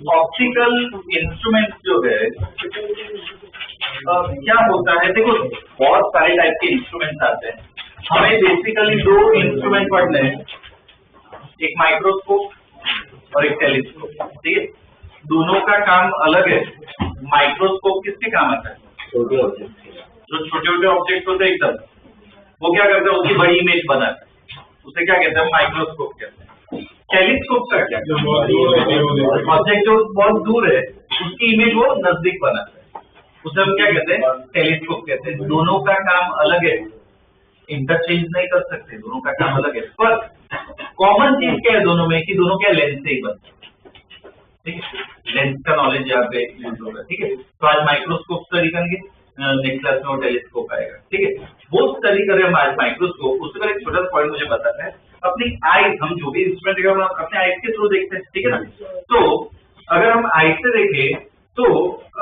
Optical instrument जो है क्या होता है, देखो बहुत सारे टाइप के इंस्ट्रूमेंट्स आते हैं। हमें बेसिकली दो इंस्ट्रूमेंट पढ़ने हैं, एक माइक्रोस्कोप और एक टेलीस्कोप। ठीक है, दोनों का काम अलग है। माइक्रोस्कोप किसके काम आता है? जो छोटे छोटे ऑब्जेक्ट होते हैं एकदम, वो क्या करते हैं, उसकी बड़ी इमेज बनाते हैं, उसे क्या कहते हैं? माइक्रोस्कोप कहते हैं। टेलीस्कोप का क्या? ऑब्जेक्ट जो बहुत दूर है उसकी इमेज वो नजदीक बनाता है, उसे हम क्या कहते हैं? टेलीस्कोप कहते हैं। दोनों का काम अलग है, इंटरचेंज नहीं कर सकते, दोनों का काम अलग है। पर कॉमन चीज क्या है दोनों में कि दोनों क्या लेंस से ही बनते हैं। ठीक है, लेंस का नॉलेज यहाँ पे यूज होगा। ठीक है, तो आज माइक्रोस्कोप स्टडी करेंगे, नेक्स्ट क्लास में टेलीस्कोप आएगा। ठीक है, वो स्टडी करें हम आज माइक्रोस्कोप। उससे पहले एक छोटा सा पॉइंट मुझे बताना है, अपनी आईज, हम जो भी इंस्ट्रूमेंट अपने आईज के थ्रू देखते हैं। ठीक है ना, तो अगर हम आईज से देखें तो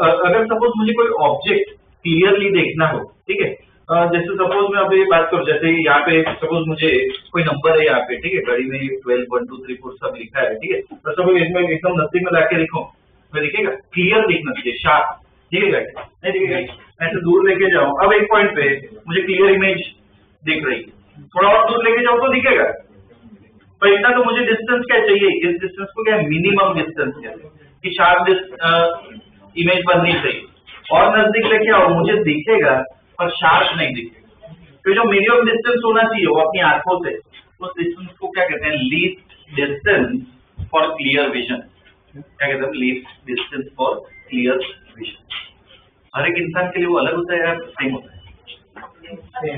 अगर सपोज मुझे कोई ऑब्जेक्ट क्लियरली देखना हो, ठीक है, जैसे सपोज मैं अभी बात करूं, जैसे यहाँ पे सपोज मुझे कोई नंबर है यहाँ पे, ठीक है, घड़ी में 12 1 2 3 4 सब लिखा है। ठीक है, तो सपोज इसमें एकदम नजदीक में लाके लिखो तो दिखेगा, क्लियर दिखना चाहिए, शार्प। ठीक है, नहीं दिखेगा, ऐसे दूर लेके जाओ। अब एक पॉइंट पे मुझे क्लियर इमेज दिख रही है, थोड़ा और दूर लेके जाओ तो दिखेगा, पर इतना तो मुझे डिस्टेंस क्या चाहिए, इस डिस्टेंस को क्या मिनिमम डिस्टेंस कहते हैं कि शार्प इमेज बननी चाहिए। और नजदीक लेके आओ, मुझे दिखेगा पर शार्प नहीं दिखेगा। तो जो मिनिमम डिस्टेंस होना चाहिए वो अपनी आंखों से, उस डिस्टेंस को क्या कहते हैं? Least distance for clear vision. क्या कहते हैं? Least distance for clear vision. हर एक इंसान के लिए वो अलग होता है या सेम होता है?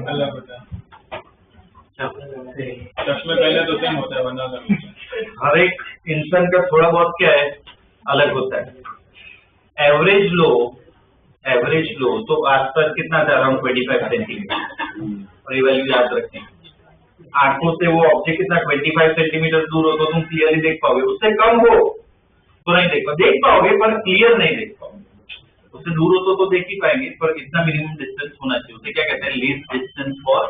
अलग होता है। चश्मे पहले तो सेम होता है, वरना अलग होता है। हर एक इंसान का थोड़ा बहुत क्या है, अलग होता है। एवरेज लो तो आज तक कितना था? अराउंड 25 सेंटीमीटर, और ये वैल्यू याद रखें। आंखों से वो ऑब्जेक्ट कितना 25 सेंटीमीटर दूर हो तो तुम क्लियरली देख पाओगे, उससे कम हो तो नहीं देख पाओगे पर क्लियर नहीं देख पाओगे। उससे दूर हो तो देख ही पाएंगे, पर इतना मिनिमम डिस्टेंस होना चाहिए, उसे क्या कहते हैं? Least distance for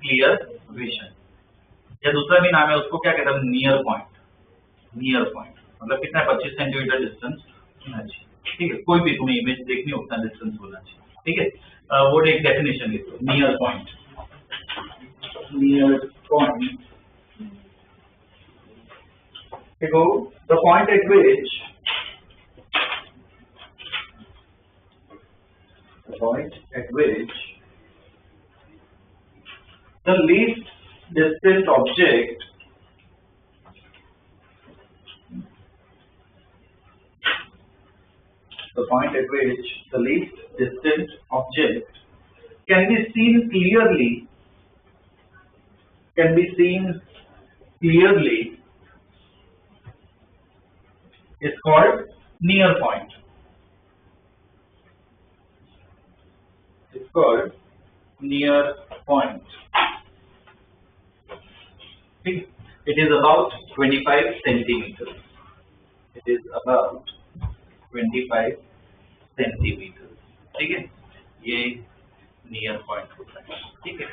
clear vision. या दूसरा भी नाम है उसको, क्या कहते हैं? नियर पॉइंट मतलब कितना? 25 सेंटीमीटर डिस्टेंस होना चाहिए। ठीक है, कोई भी तुम्हें इमेज देखनी हो उतना डिस्टेंस होना चाहिए। ठीक है, वो एक डेफिनेशन लिखो, नियर पॉइंट। देखो, the point eight which the least distant object can be seen clearly is called near point. It's called near point. It is about 25 centimeters. It is about 25 centimeters. ठीक है, ये near point होता है। ठीक है,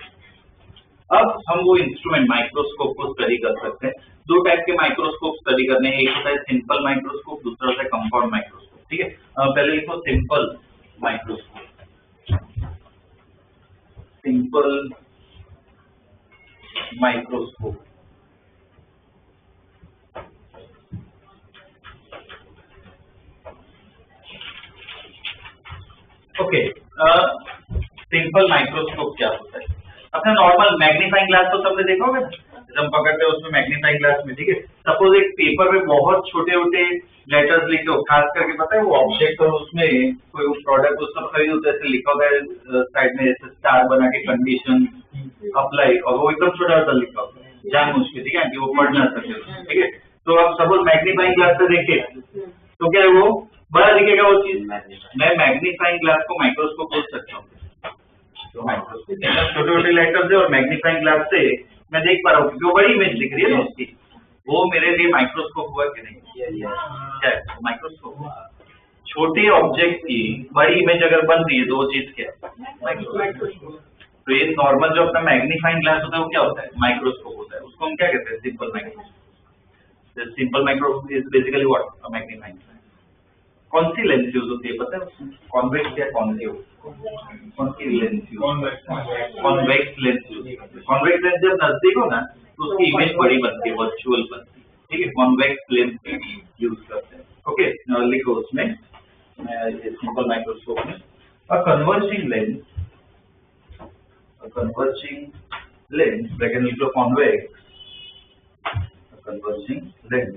अब हम वो इंस्ट्रूमेंट माइक्रोस्कोप को स्टडी कर सकते हैं। दो टाइप के माइक्रोस्कोप स्टडी करने हैं, एक होता है सिंपल माइक्रोस्कोप, दूसरा होता है कंपाउंड माइक्रोस्कोप। ठीक है, पहले लिखो simple microscope. Okay, simple microscope क्या होता है? अपना नॉर्मल मैग्नीफाइंग ग्लास तो सबने देखा होगा ना, जब हम पकड़ते हैं उसमें मैग्नीफाइंग ग्लास में। ठीक है, सपोज एक पेपर में बहुत छोटे छोटे लेटर्स लिखे हो, खास करके पता है वो ऑब्जेक्ट और उसमें कोई प्रोडक्ट उस सब खरीद होता है, ऐसे लिखा होता है साइड में ऐसे स्टार बना के कंडीशन अप्लाई, और वो एकदम छोटा सा लिखा होता है जानबूझ के, ठीक है, कि वो पढ़ ना सके। ठीक है, तो अब सपोज मैग्नीफाइंग ग्लास से देखे तो क्या है, वो बड़ा दिखेगा वो चीज। मैं मैग्नीफाइंग ग्लास को माइक्रोस्कोप बोल सकता हूँ। तो माइक्रोस्कोप छोटे छोटे लेटर्स है और मैग्नीफाइंग ग्लास से मैं देख पा रहा हूँ क्योंकि वो बड़ी इमेज दिख रही है ना उसकी, वो मेरे लिए माइक्रोस्कोप हुआ कि नहीं? क्या है माइक्रोस्कोप? छोटे ऑब्जेक्ट की बड़ी इमेज अगर बन रही है तो वो चीज क्या है? माइक्रोस्कोप। तो ये नॉर्मल जो अपना मैग्नीफाइंग ग्लास होता है वो क्या होता है? माइक्रोस्कोप होता है। उसको हम क्या कहते हैं? Simple microscope. The simple microscope is basically what? A magnifying glass. कौन सी लेंस यूज होती है पता है? कॉन्वेक्स या कॉन्केव? कौन सी lens use? Convex lens use करते हैं। कॉन्वेक्स लेंस जब नजदीक हो ना तो उसकी इमेज बड़ी बनती है, वर्चुअल बनती है, ठीक है? कॉन्वेक्स लेंस यूज करते हैं। ओके, लिखो उसमें सिंपल माइक्रोस्कोप में अ कन्वर्जिंग लेंस, ब्रैकेट में लिखो कॉन्वेक्स, converging lens,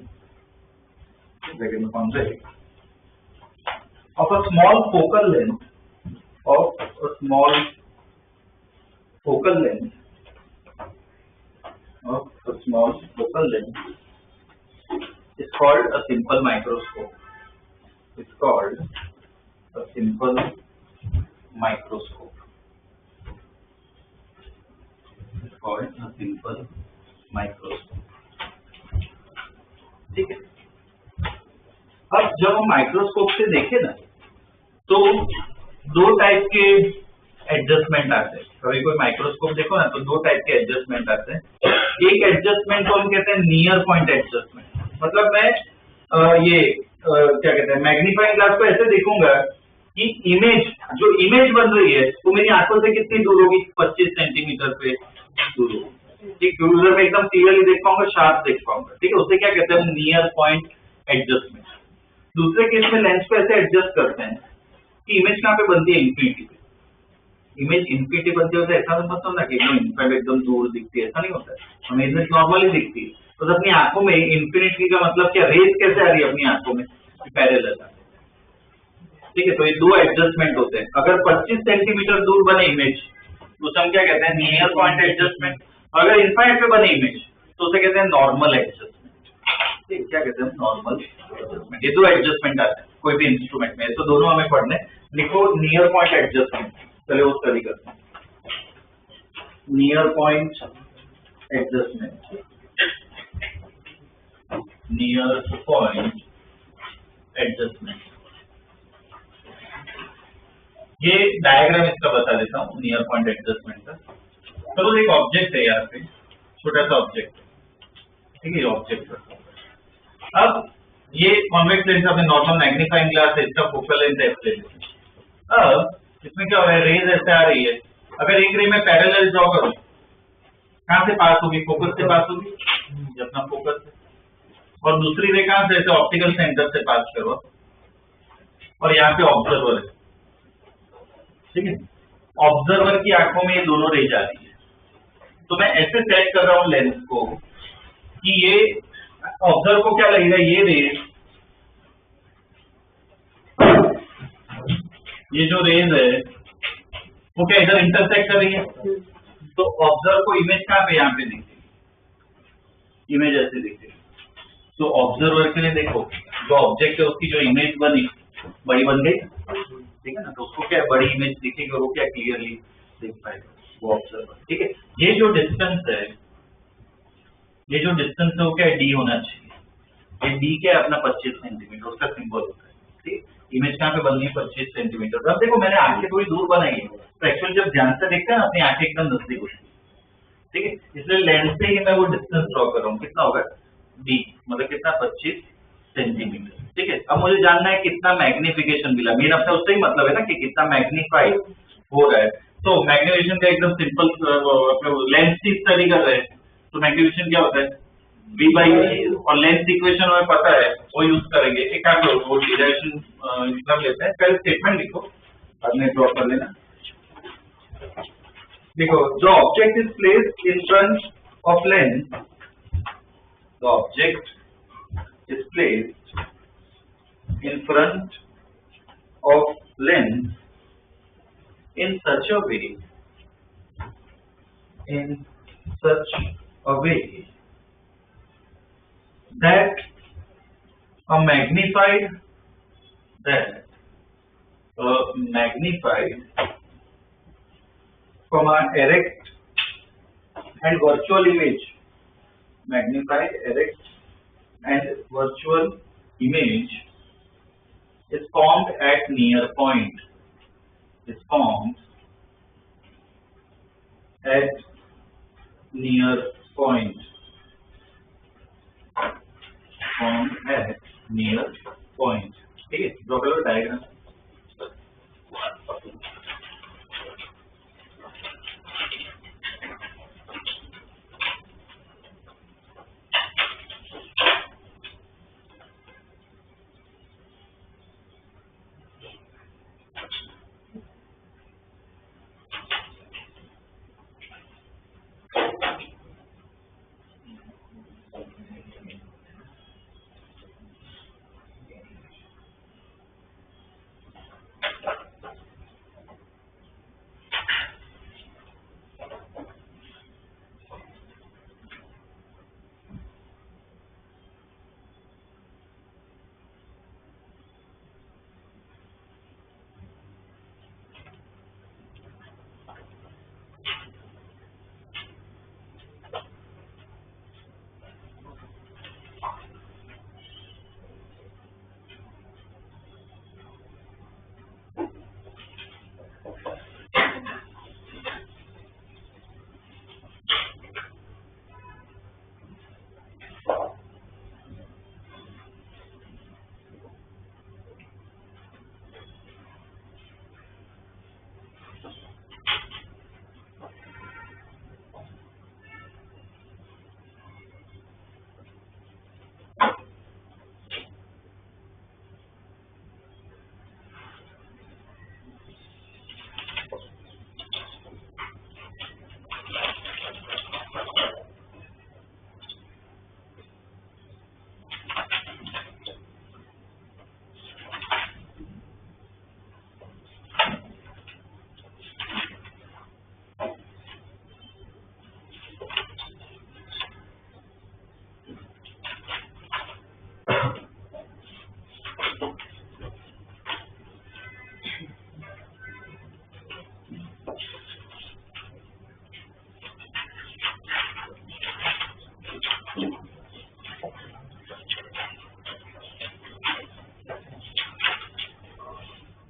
ब्रैकेट में convex, of a small focal length, is called a simple microscope. It's called a simple microscope. It's called a simple microscope. ठीक है। अब जब हम microscope से देखें ना तो दो टाइप के एडजस्टमेंट आते हैं। कभी कोई माइक्रोस्कोप देखो ना तो दो टाइप के एडजस्टमेंट आते हैं। एक एडजस्टमेंट को हम कहते हैं नियर पॉइंट एडजस्टमेंट, मतलब मैं क्या कहते हैं, मैग्नीफाइंग ग्लास को ऐसे देखूंगा कि जो इमेज बन रही है वो मेरी आंखों से कितनी दूर होगी? 25 सेंटीमीटर पे दूर होगी। ठीक, क्रूजर में एकदम क्लियरली देख पाऊंगा, शार्प देख पाऊंगा, ठीक है? उसे क्या कहते हैं? Near point adjustment. दूसरे केस में लेंस को ऐसे एडजस्ट करते हैं कि इमेज कहाँ पे बनती है? इंफिनिटी पे। इमेज इंफिनिटी बनती होता है ऐसा मतलब ना कि एकदम इनफैक्ट एकदम दूर दिखती है, ऐसा नहीं होता है। हमें इमेज नॉर्मली दिखती है तो अपनी आंखों में इंफिनिटी का मतलब क्या? रेज कैसे आ रही है अपनी आंखों में? पैरेलल। ठीक है, तो ये दो एडजस्टमेंट होते हैं। अगर 25 सेंटीमीटर दूर बने इमेज तो हम क्या कहते हैं? Near point adjustment. अगर इनफाइनाइट पे बने इमेज तो उसे कहते हैं नॉर्मल एडजस्टमेंट। ठीक, क्या कहते हैं? Normal adjustment. ये दो एडजस्टमेंट आते हैं कोई भी इंस्ट्रूमेंट में, तो दोनों हमें पढ़ने। लिखो नियर पॉइंट एडजस्टमेंट, चले वो स्टडी करते हैं। Near point adjustment, near point adjustment. ये डायग्राम इसका बता देता हूँ नियर पॉइंट एडजस्टमेंट का। तो एक ऑब्जेक्ट है यहाँ पे, छोटा सा ऑब्जेक्ट, ठीक है? ऑब्जेक्ट अब ये कॉन्वेक्स लेंस अपने नॉर्मल मैग्नीफाइंग ग्लास है, इसका फोकल लेंथ है f। अब इसमें क्या हो रहा है? रेज ऐसे आ रही है। अगर एक रे में पैरेलल ड्रॉ करूं, कहां से पास होगी? फोकस से पास होगी, अपना फोकस से। और दूसरी रे कहां से? ऑप्टिकल सेंटर से पास करो, और यहाँ पे ऑब्जर्वर है, ठीक है? ऑब्जर्वर की आंखों में ये दोनों रेज आ रही है। तो मैं ऐसे सेट कर रहा हूं लेंस को कि ये ऑब्जर्वर को क्या लगेगा? ये रेज, ये जो रेज है वो क्या इधर इंटरसेक्ट कर रही है? तो ऑब्जर्वर को इमेज कहां पे? यहाँ पे दिखेगी, इमेज ऐसे दिखेगी। तो ऑब्जर्वर के लिए देखो, जो ऑब्जेक्ट है उसकी जो इमेज बनी बड़ी बन गई, ठीक है ना? तो उसको क्या बड़ी इमेज दिखेगी और वो क्या क्लियरली देख पाएगा वो ऑब्जर्वर, ठीक है? ये जो डिस्टेंस है, वो क्या डी होना चाहिए। ये डी क्या है? अपना 25 सेंटीमीटर, उसका सिंबल होता है, ठीक? इमेज कहाँ पे बननी है? 25 सेंटीमीटर। अब देखो मैंने आंखें थोड़ी दूर बनाई है, तो एक्चुअली जब ध्यान से देखते हैं ना अपनी आंखें एकदम नजदीक होती है, ठीक है? इसलिए लेंस से ही मैं वो डिस्टेंस ड्रॉ कर रहा हूँ। कितना होगा? डी, मतलब कितना? 25 सेंटीमीटर, ठीक है? अब मुझे जानना है कितना मैग्निफिकेशन मिला। मेन अपना उससे ही मतलब है ना कि कितना मैग्नीफाइड हो रहा है। तो मैग्निफिकेशन का एकदम सिंपल, लेंस की स्टडी कर रहे हैं तो मैग्निफिकेशन क्या होता है? V by E, और लेंस इक्वेशन हमें पता है वो यूज करेंगे। एक क्या करो, वो डिराइवेशन कर लेते हैं। पहले स्टेटमेंट लिखो, बाद में ड्रॉ कर लेना। देखो, जो object is placed in front of lens, the object is placed in front of lens in such a way that a magnified from an erect and virtual image, magnified, erect and virtual image is formed at near point. Is formed at near point. From at near point. ठीक है, draw करो diagram.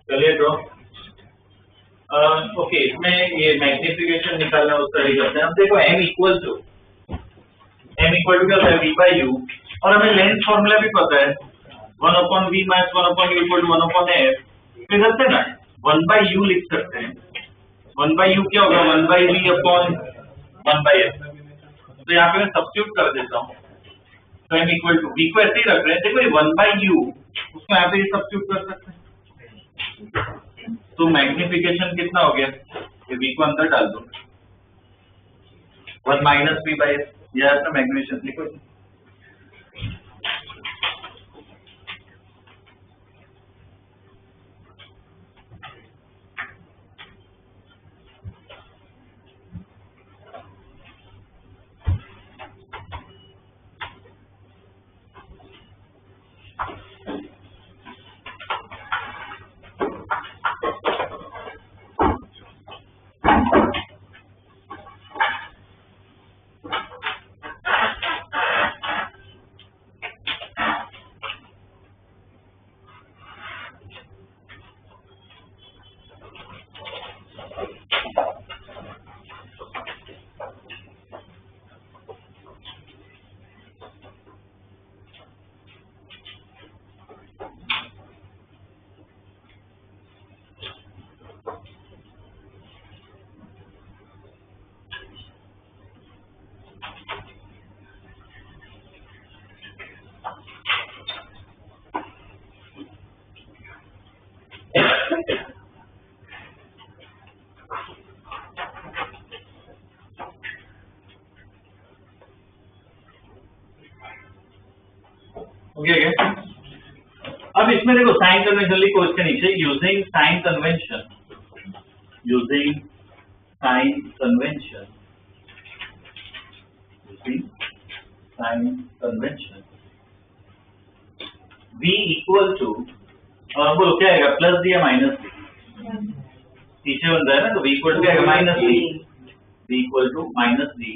चलिए draw. Okay, इसमें ये magnification निकालना उस तरीके करते हैं। अब देखो m इक्वल टू क्या होता है v बाई यू, और हमें लेंथ फॉर्मूला भी पता है 1/v minus 1/u equal to 1/f। फिर करते हैं ना 1/u लिख सकते हैं। 1/u क्या होगा 1/v अपॉन 1/f। तो यहाँ पे मैं सब्स्टिट्यूट कर देता हूँ। तो m इक्वल टू v को ऐसे ही रख रहे हैं। देखो ये 1/u उसको यहाँ पे सब्स्टिट्यूट कर सकते हैं। तो मैग्निफिकेशन कितना हो गया, ये v को अंदर डाल दो 1 माइनस v बाई f, या तो मैग्निफिकेशन लिखो। अब इसमें देखो साइन कन्वेंशन लिखो इसके नीचे, using sign convention v equal to, बोलो क्या आएगा, प्लस डी या माइनस डी? पीछे बन रहा है ना, तो v इक्वल टू क्या आएगा minus D. v equal to minus D,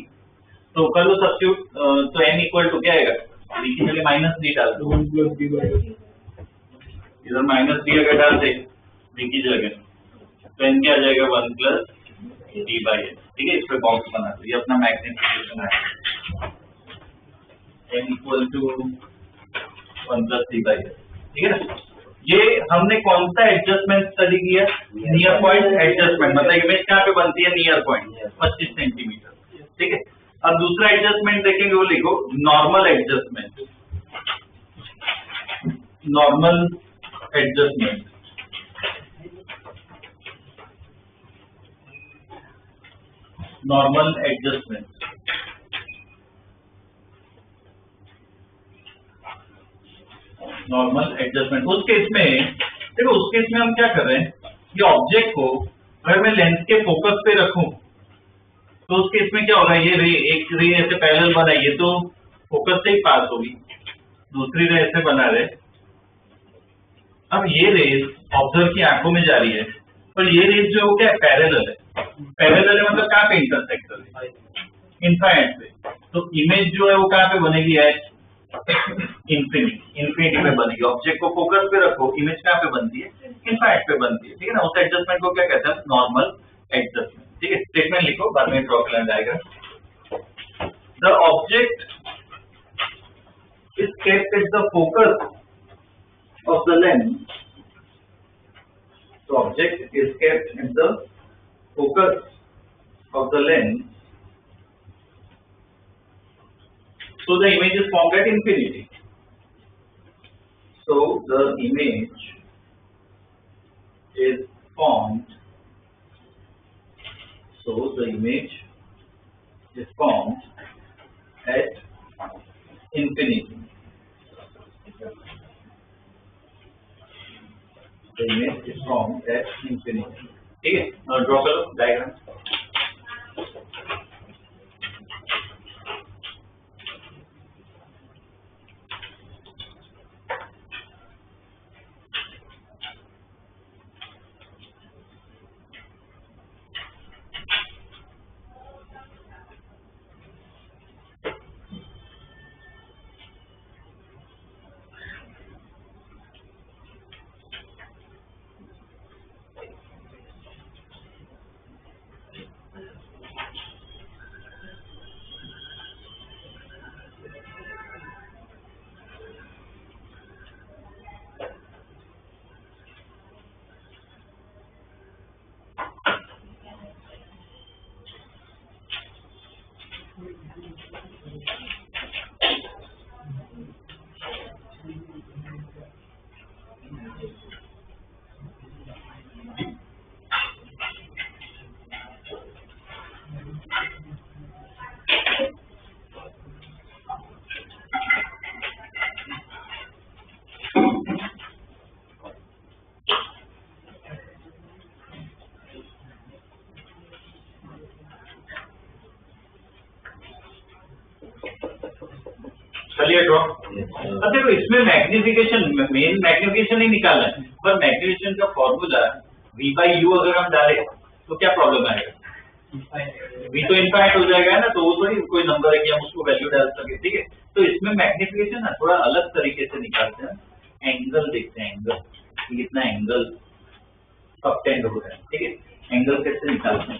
तो कर लो सब्स्टिट्यूट। तो m इक्वल टू क्या आएगा, v की जगह माइनस डी डाल दो, इधर माइनस डी अगर डाल दे v की जगह, तो n क्या आ जाएगा 1 प्लस डी बाई एन। ठीक है, इस पे बॉक्स बना दो, ये अपना मैग्निफिकेशन है। m इक्वल टू 1 + 3/s, ठीक है ना। ये हमने कौन सा एडजस्टमेंट स्टडी किया? नियर पॉइंट एडजस्टमेंट, मतलब इमेज कहाँ पे बनती है? नियर पॉइंट 25 सेंटीमीटर, ठीक है। अब दूसरा एडजस्टमेंट देखेंगे, वो लिखो normal adjustment. Normal adjustment, normal adjustment, normal adjustment. उस केस में देखो, उस केस में हम क्या कर रहे हैं, ये ऑब्जेक्ट को अगर मैं लेंस के फोकस पे रखूं तो उस केस में क्या होगा, ये रे, एक रे ऐसे पैरेलल बना, ये तो फोकस से ही पास होगी, दूसरी रे ऐसे बना रहे। अब ये रेस ऑब्जर्वर की आंखों में जा रही है, पर ये रेस जो है वो क्या है? पैरेलल है। पैरेलल है मतलब कहाँ पे इंटरसेक्ट कर रही है? इनफाइनाइट पे। तो इमेज जो है वो कहाँ पे बनेगी? एट इन्फिनिटी में बनेगी। ऑब्जेक्ट को फोकस पे रखो, इमेज कहाँ पे बनती है? इनफाइनाइट पे बनती है, ठीक है ना। उस एडजस्टमेंट को क्या कहते हैं? नॉर्मल एडजस्टमेंट, ठीक है। स्टेटमेंट लिखो, बाद में ड्रॉ कर diagram. The object is kept at the focus of the lens. So object is kept in the focus of the lens, so the image is formed at infinity. So the image is formed, so the image is formed at infinity. The image is formed at infinity, ठीक है। Draw करो diagram. चलिए draw. अब देखो, इसमें magnification, main magnification ही निकालना है, पर मैग्निफिकेशन का फॉर्मूला V/U अगर हम डालें तो क्या प्रॉब्लम आएगा? V तो इनफाइनाइट हो जाएगा ना, तो वो थोड़ी कोई नंबर है कि हम उसको वैल्यू डाल सके, ठीक है। तो इसमें मैग्निफिकेशन ना थोड़ा अलग तरीके से निकालते हैं। एंगल देखते हैं, एंगल कितना एंगल सबटेंड हो रहा है, ठीक है। एंगल कैसे निकालते हैं,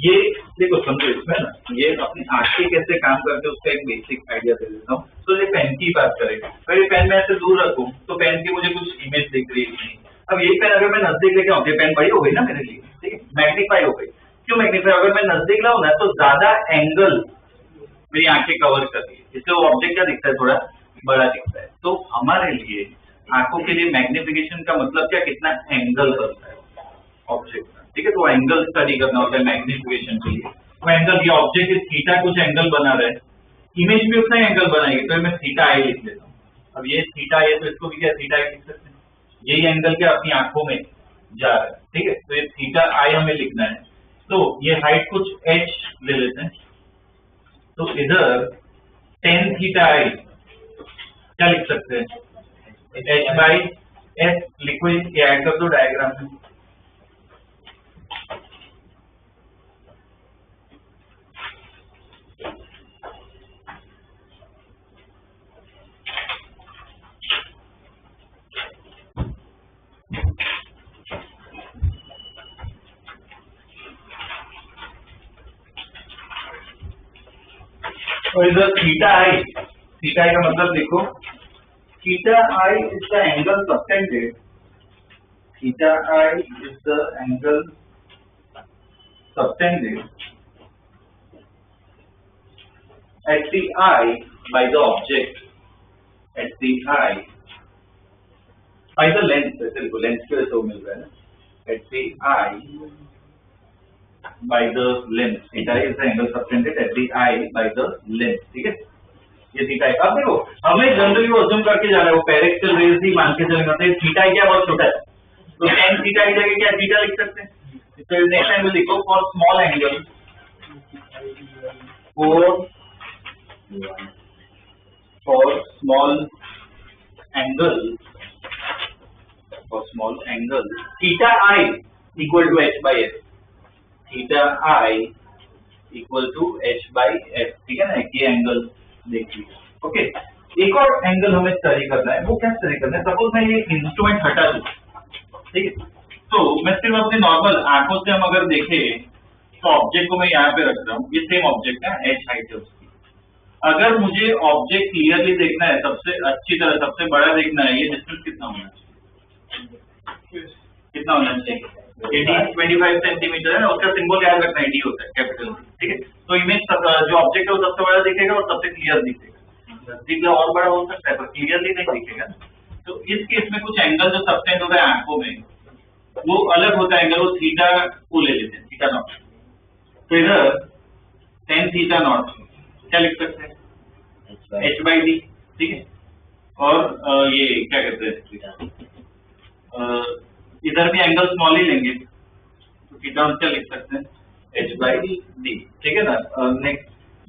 ये देखो समझो, इसमें ना ये अपनी आंखें कैसे काम करते हैं उसका एक बेसिक आइडिया दे देता हूँ। तो ये पेन की बात करें, अगर ये पेन मैं ऐसे दूर रखूँ तो पेन की मुझे कुछ इमेज दिख रही है। अब यही पेन अगर मैं नजदीक लेके आऊँ, ये पेन बड़ी हो गई ना मेरे लिए, ठीक है, मैग्नीफाई हो गई। क्यों मैग्नीफाई? अगर मैं नजदीक लाऊँ ना तो ज्यादा एंगल मेरी आंखें कवर कर रही है, इससे वो ऑब्जेक्ट क्या दिखता है? थोड़ा बड़ा दिखता है। तो हमारे लिए आंखों के लिए मैग्निफिकेशन का मतलब क्या? कितना एंगल बनता है ऑब्जेक्ट का, ठीक है। तो एंगल स्टडी करना होता है मैग्निफिकेशन के लिए। तो एंगल, ये ऑब्जेक्ट थीटा कुछ एंगल बना रहा है, इमेज भी उतना एंगल बनाएगी, तो मैं थीटा आई लिख लेता हूँ। अब ये थीटा आई है तो इसको भी क्या थीटा आई लिख सकते हैं। यही एंगल क्या अपनी आंखों में जा रहा है, ठीक है। तो ये थीटा आई हमें लिखना है। तो ये हाइट कुछ h ले लेते हैं, तो इधर tan थीटा आई क्या लिख सकते हैं? h/s लिखो, ये ऐड कर दो डायग्राम में। और इधर थीटा आई का मतलब देखो theta I is the angle subtended. Theta I is the angle subtended at the eye by the object, at the eye by the lens. Lens के वजह से वो मिल रहा है, at the eye by the lens. Theta is the angle subtended at the eye by the lens. ठीक है, ये theta है. अब देखो हमें जनरली वो अज्यूम करके जा रहा है, वो पैरेक्टल रेज ही मान के चले जाते हैं. थीटा क्या बहुत छोटा है, तो tan थीटा की जगह क्या थीटा लिख सकते हैं. तो नेक्स्ट टाइम में लिखो for small angle, for small angle theta I equal to h by s. Theta I equal to h by s. ठीक है ना, ये एंगल देखिए. ओके, एक और एंगल हमें स्टडी करना है. वो क्या स्टडी करना है? सपोज मैं ये इंस्ट्रूमेंट हटा दूं, ठीक है, तो मैं सिर्फ अपने नॉर्मल आंखों से हम अगर देखें तो ऑब्जेक्ट को मैं यहाँ पे रख रहा हूँ, ये सेम ऑब्जेक्ट है, h हाइट है उसकी. अगर मुझे ऑब्जेक्ट क्लियरली देखना है, सबसे अच्छी तरह सबसे बड़ा देखना है, ये डिस्टेंस कितना होना चाहिए? कितना होना चाहिए? 25 सेंटीमीटर है. उसका सिंबल याद रखना, AD होता है, कैपिटल. ठीक है, तो इमेज जो ऑब्जेक्ट है वो सबसे बड़ा दिखेगा और सबसे क्लियर दिखेगा. ठीक है, और बड़ा हो सकता है पर क्लियरली नहीं दिखेगा. तो इस केस में कुछ एंगल जो सबटेंड होता है आंखों में, वो अलग होता है एंगल, वो थीटा को ले लेते हैं, थीटा नॉट. तो इधर tan थीटा नॉट क्या लिख सकते हैं? h by d. ठीक है, और ये क्या कहते हैं, इधर भी एंगल स्मॉल ही लेंगे तो थीटा क्या लिख सकते हैं? h by d. ठीक है ना. नेक्स्ट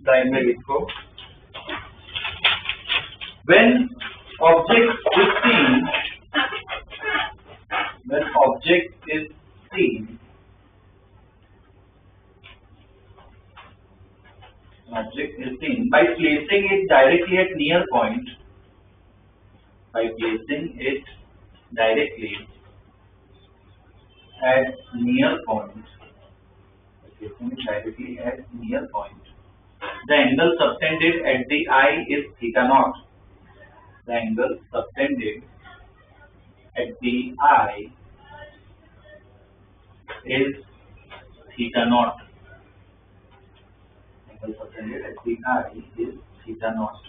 लाइन में लिखो, when object is seen by placing it directly at near point, by placing it directly at near point, the angle subtended at the eye is theta naught. The angle subtended at the eye is theta naught. Angle subtended at the eye is theta naught.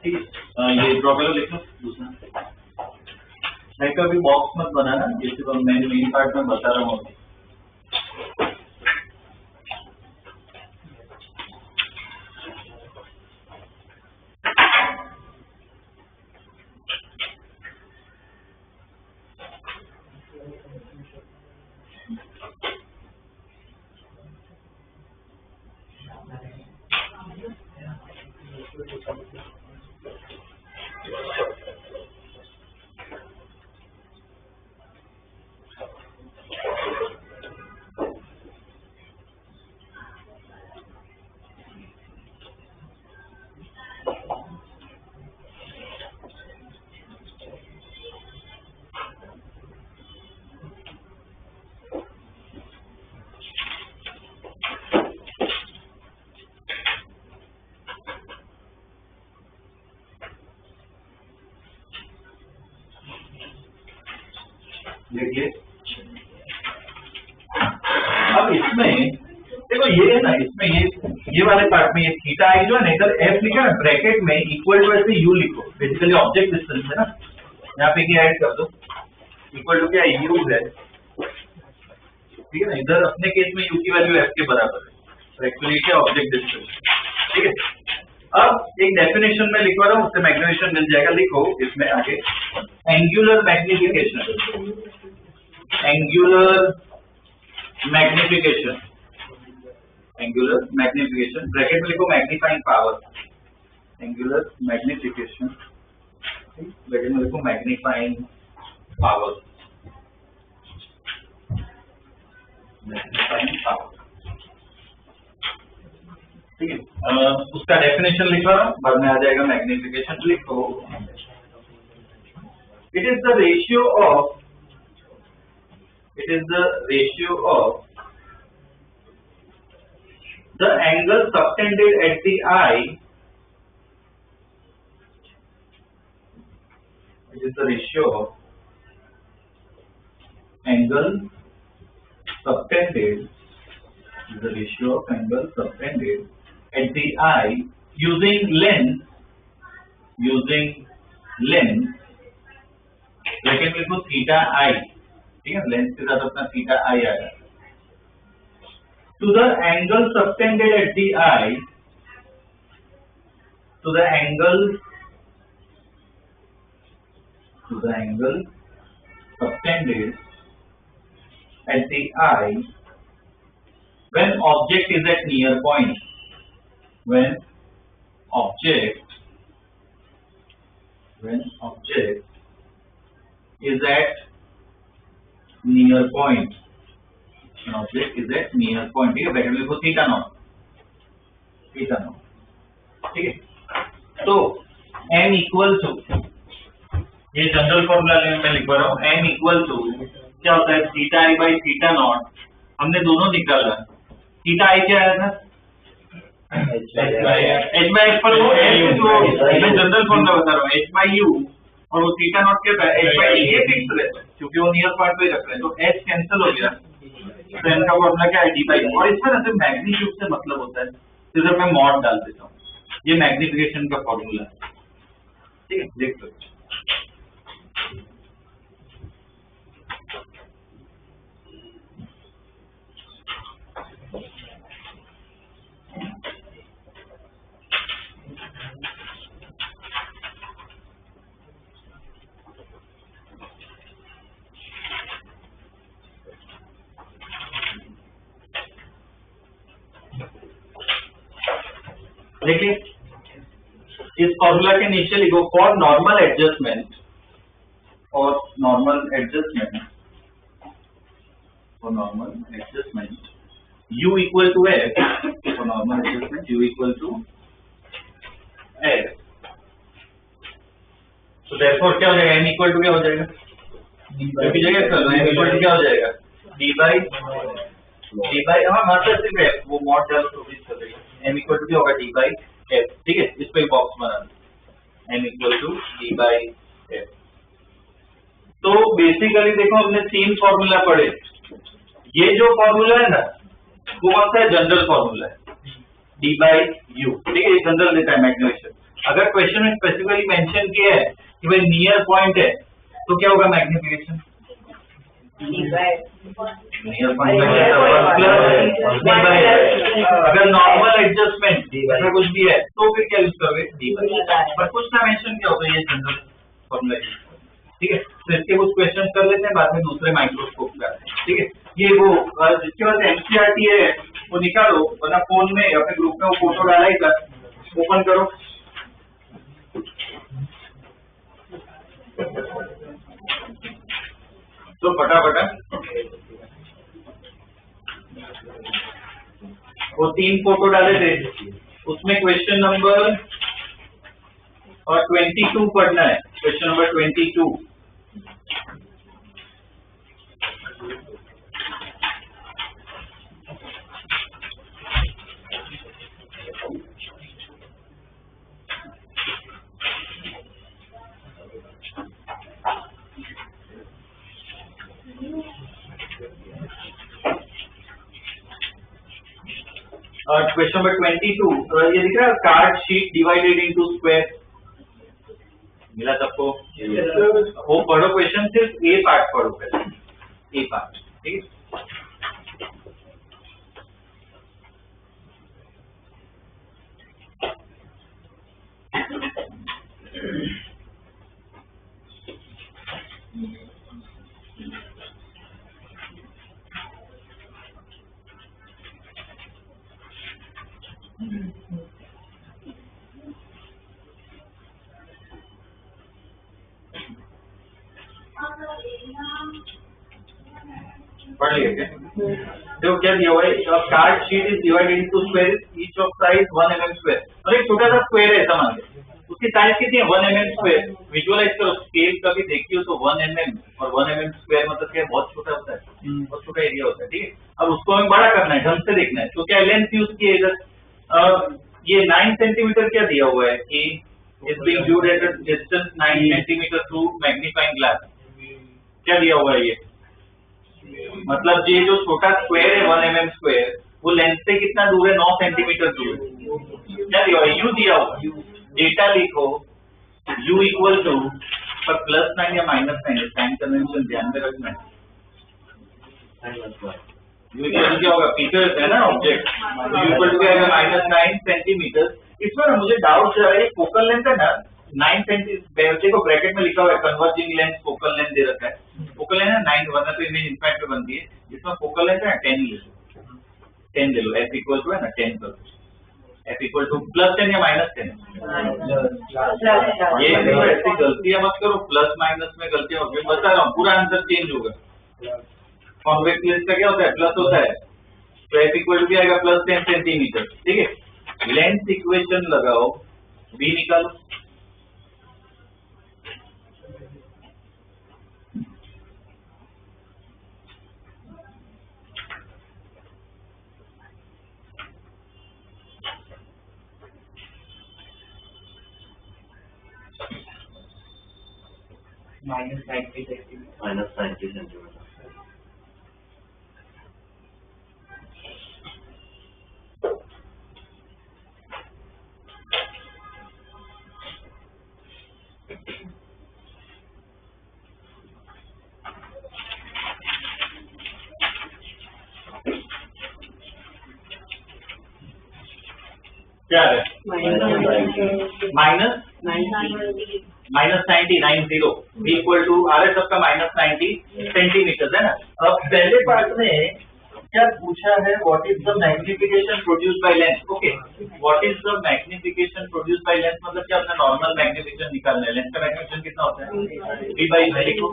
ठीक है, ये draw करो, लिखो दूसरा. भाई कभी box मत बनाना, जैसे तो मैं मेन पार्ट में बता रहा हूँ. देखिए अब इसमें देखो ये है ना, इसमें ये वाले पार्ट में ये थीटा आई जो है ना, इधर एफ लिखा है ब्रैकेट में, इक्वल टू ऐसे यू लिखो. बेसिकली ऑब्जेक्ट डिस्टेंस है ना, यहाँ पे क्या ऐड कर दो, इक्वल टू क्या यू है. ठीक है ना, इधर अपने केस में यू की वैल्यू एफ के बराबर है, एक्चुअली क्या ऑब्जेक्ट डिस्टेंस. ठीक है, अब एक डेफिनेशन में लिखवा रहा हूँ, उससे मैग्निफिकेशन मिल जाएगा. लिखो इसमें आगे एंगुलर मैग्निफिकेशन, ब्रैकेट में लिखो magnifying power, angular magnification, bracket में लिखो मैग्नीफाइंग पावर, ठीक है. उसका डेफिनेशन लिख रहा हूं, बाद में आ जाएगा मैग्निफिकेशन. लिखो it is the ratio of the angle subtended at the eye It is the ratio of angle subtended. Is the ratio of angle subtended at the eye using length. Bracket में लिखो theta आई, ठीक है, lens के साथ अपना theta I आएगा, to the angle subtended at the eye, to the angle subtended at the eye when object is at near point. When object is at near point. An object is at near point. ठीक है, bracket में लिखो theta naught, ठीक है। तो m equal to, ये general formula मैं लिख रहा हूँ, m इक्वल टू क्या होता है, theta I by theta naught. हमने दोनों निकाला, थीटा आई क्या आया था, h बाई एफ, पर वो मैं जनरल फॉर्मूला बता रहा हूँ, h बाई यू, और वो थीटा नॉट क्या था, h बाई ये फिक्स रहता है क्योंकि वो नियर पार्ट पे रख रहे हैं, तो h कैंसिल हो गया, तो n का फॉर्मूला क्या है, d बाई, और इसमें ना सिर्फ मैग्नीट्यूड से मतलब होता है, सिर्फ मैं मॉड डाल देता हूँ, ये मैग्निफिकेशन का फॉर्मूला है, ठीक है, देख लो। देखिए इस फॉर्मूला के नीचे लिखो, for normal adjustment, u equal to f, for normal adjustment u equal to f, तो देयरफॉर क्या हो जाएगा, m इक्वल टू क्या हो जाएगा, m इक्वल टू क्या हो जाएगा, d बाई, हाँ मात्र सिर्फ f, वो मॉड डाल तो भी चलेगा, m इक्वल टू क्या होगा, d बाई f, ठीक है, इस पे बॉक्स बना दो, m equal to d by f। तो बेसिकली देखो हमने 3 फॉर्मूला पढ़े, ये जो फॉर्मूला है ना वो कौन सा है, जनरल फॉर्मूला है, d बाई u, ठीक है, ये जनरल देता है मैग्निफिकेशन। अगर क्वेश्चन में स्पेसिफिकली मेंशन किया है कि भाई नियर पॉइंट है तो क्या होगा मैग्निफिकेशन, अगर नॉर्मल एडजस्टमेंट अगर कुछ भी है तो फिर क्या यूज करोगे, पर कुछ ना मेंशन क्या होगा, ये जनरल फॉर्मूला, ठीक है। तो इसके कुछ क्वेश्चन कर लेते हैं, बाद में दूसरे माइक्रोस्कोप का, ठीक है। ये वो जिसके बाद एमसीआरटी है वो निकालो, वरना फोन में या फिर ग्रुप में वो फोटो डाला ही था, ओपन करो, तो फटाफट वो 3 फोटो डाले थे, उसमें क्वेश्चन नंबर 22 पढ़ना है, क्वेश्चन नंबर 22। क्वेश्चन नंबर 22, ये दिख रहा है, card sheet divided into square, मिला सबको, वो पढ़ो क्वेश्चन, सिर्फ ए पार्ट पढ़ो पहले, ए पार्ट, ठीक है। पढ़ लिया क्या, देखो क्या दिया हुआ है, card sheet is divided into square, each of size 1 mm square, और एक छोटा सा स्क्वायर है ऐसा मान लो, उसकी साइज कितनी है, 1 mm स्क्वायर, विजुअलाइज करो, स्केल कभी देखियो तो 1 mm और 1 mm स्क्वायर मतलब क्या, बहुत छोटा होता है, बहुत छोटा एरिया होता है, ठीक है। अब उसको हमें बड़ा करना है, ढंग से देखना है, तो क्या लेंथ यूज किए इधर, ये 9 सेंटीमीटर क्या दिया हुआ है, ए is being viewed at a distance 9 centimeter through magnifying glass. क्या दिया हुआ है ये? मतलब ये जो छोटा स्क्वायर है 1 mm स्क्वायर वो लेंस से कितना दूर है? 9 सेंटीमीटर दूर। क्या दिया हुआ है? U दिया हुआ। डेटा लिखो U इक्वल टू पर +9 या -9 है, साइन कन्वेंशन ध्यान में रखना है। U इक्वल टू क्या होगा? फीचर्स है ना ऑब्जेक्ट, U इक्वल टू क्या है? -9 सेंटीमीटर। इसमें ना मुझे डाउट है, ये फोकल लेंथ है ना 9 सेंटीमीटर, देखो ब्रैकेट में लिखा हुआ है कन्वर्जिंग लेंथ फोकल लेंथ दे रखा है, फोकल लेंथ है 9, वरना तो इमेज इनफैक्ट में बनती है। इसमें फोकल लेंथ है 10 ले लो, 10 ले लो, F इक्वल टू है ना 10 कर, F इक्वल टू +10 या -10। ये ऐसी गलतियां मत करो, प्लस माइनस में गलतियां होगी, बता रहा हूँ पूरा आंसर चेंज होगा। कॉन्वेक्स लेंस का क्या होता है? प्लस होता है, तो F इक्वल टू क्या आएगा? +10 सेंटीमीटर। ठीक है, लेंथ इक्वेशन लगाओ, B निकालो। -90 सेंटीमीटर। क्या है? माइनस -90 इक्वल टू RS सबका -90 सेंटीमीटर है ना। अब पहले पार्ट में क्या पूछा है? What is the magnification produced by lens. Okay, what is the magnification produced by lens, मतलब क्या अपना नॉर्मल मैग्निफिकेशन निकालना है। लेंस का मैग्निफिकेशन कितना होता है? V/U। लिखो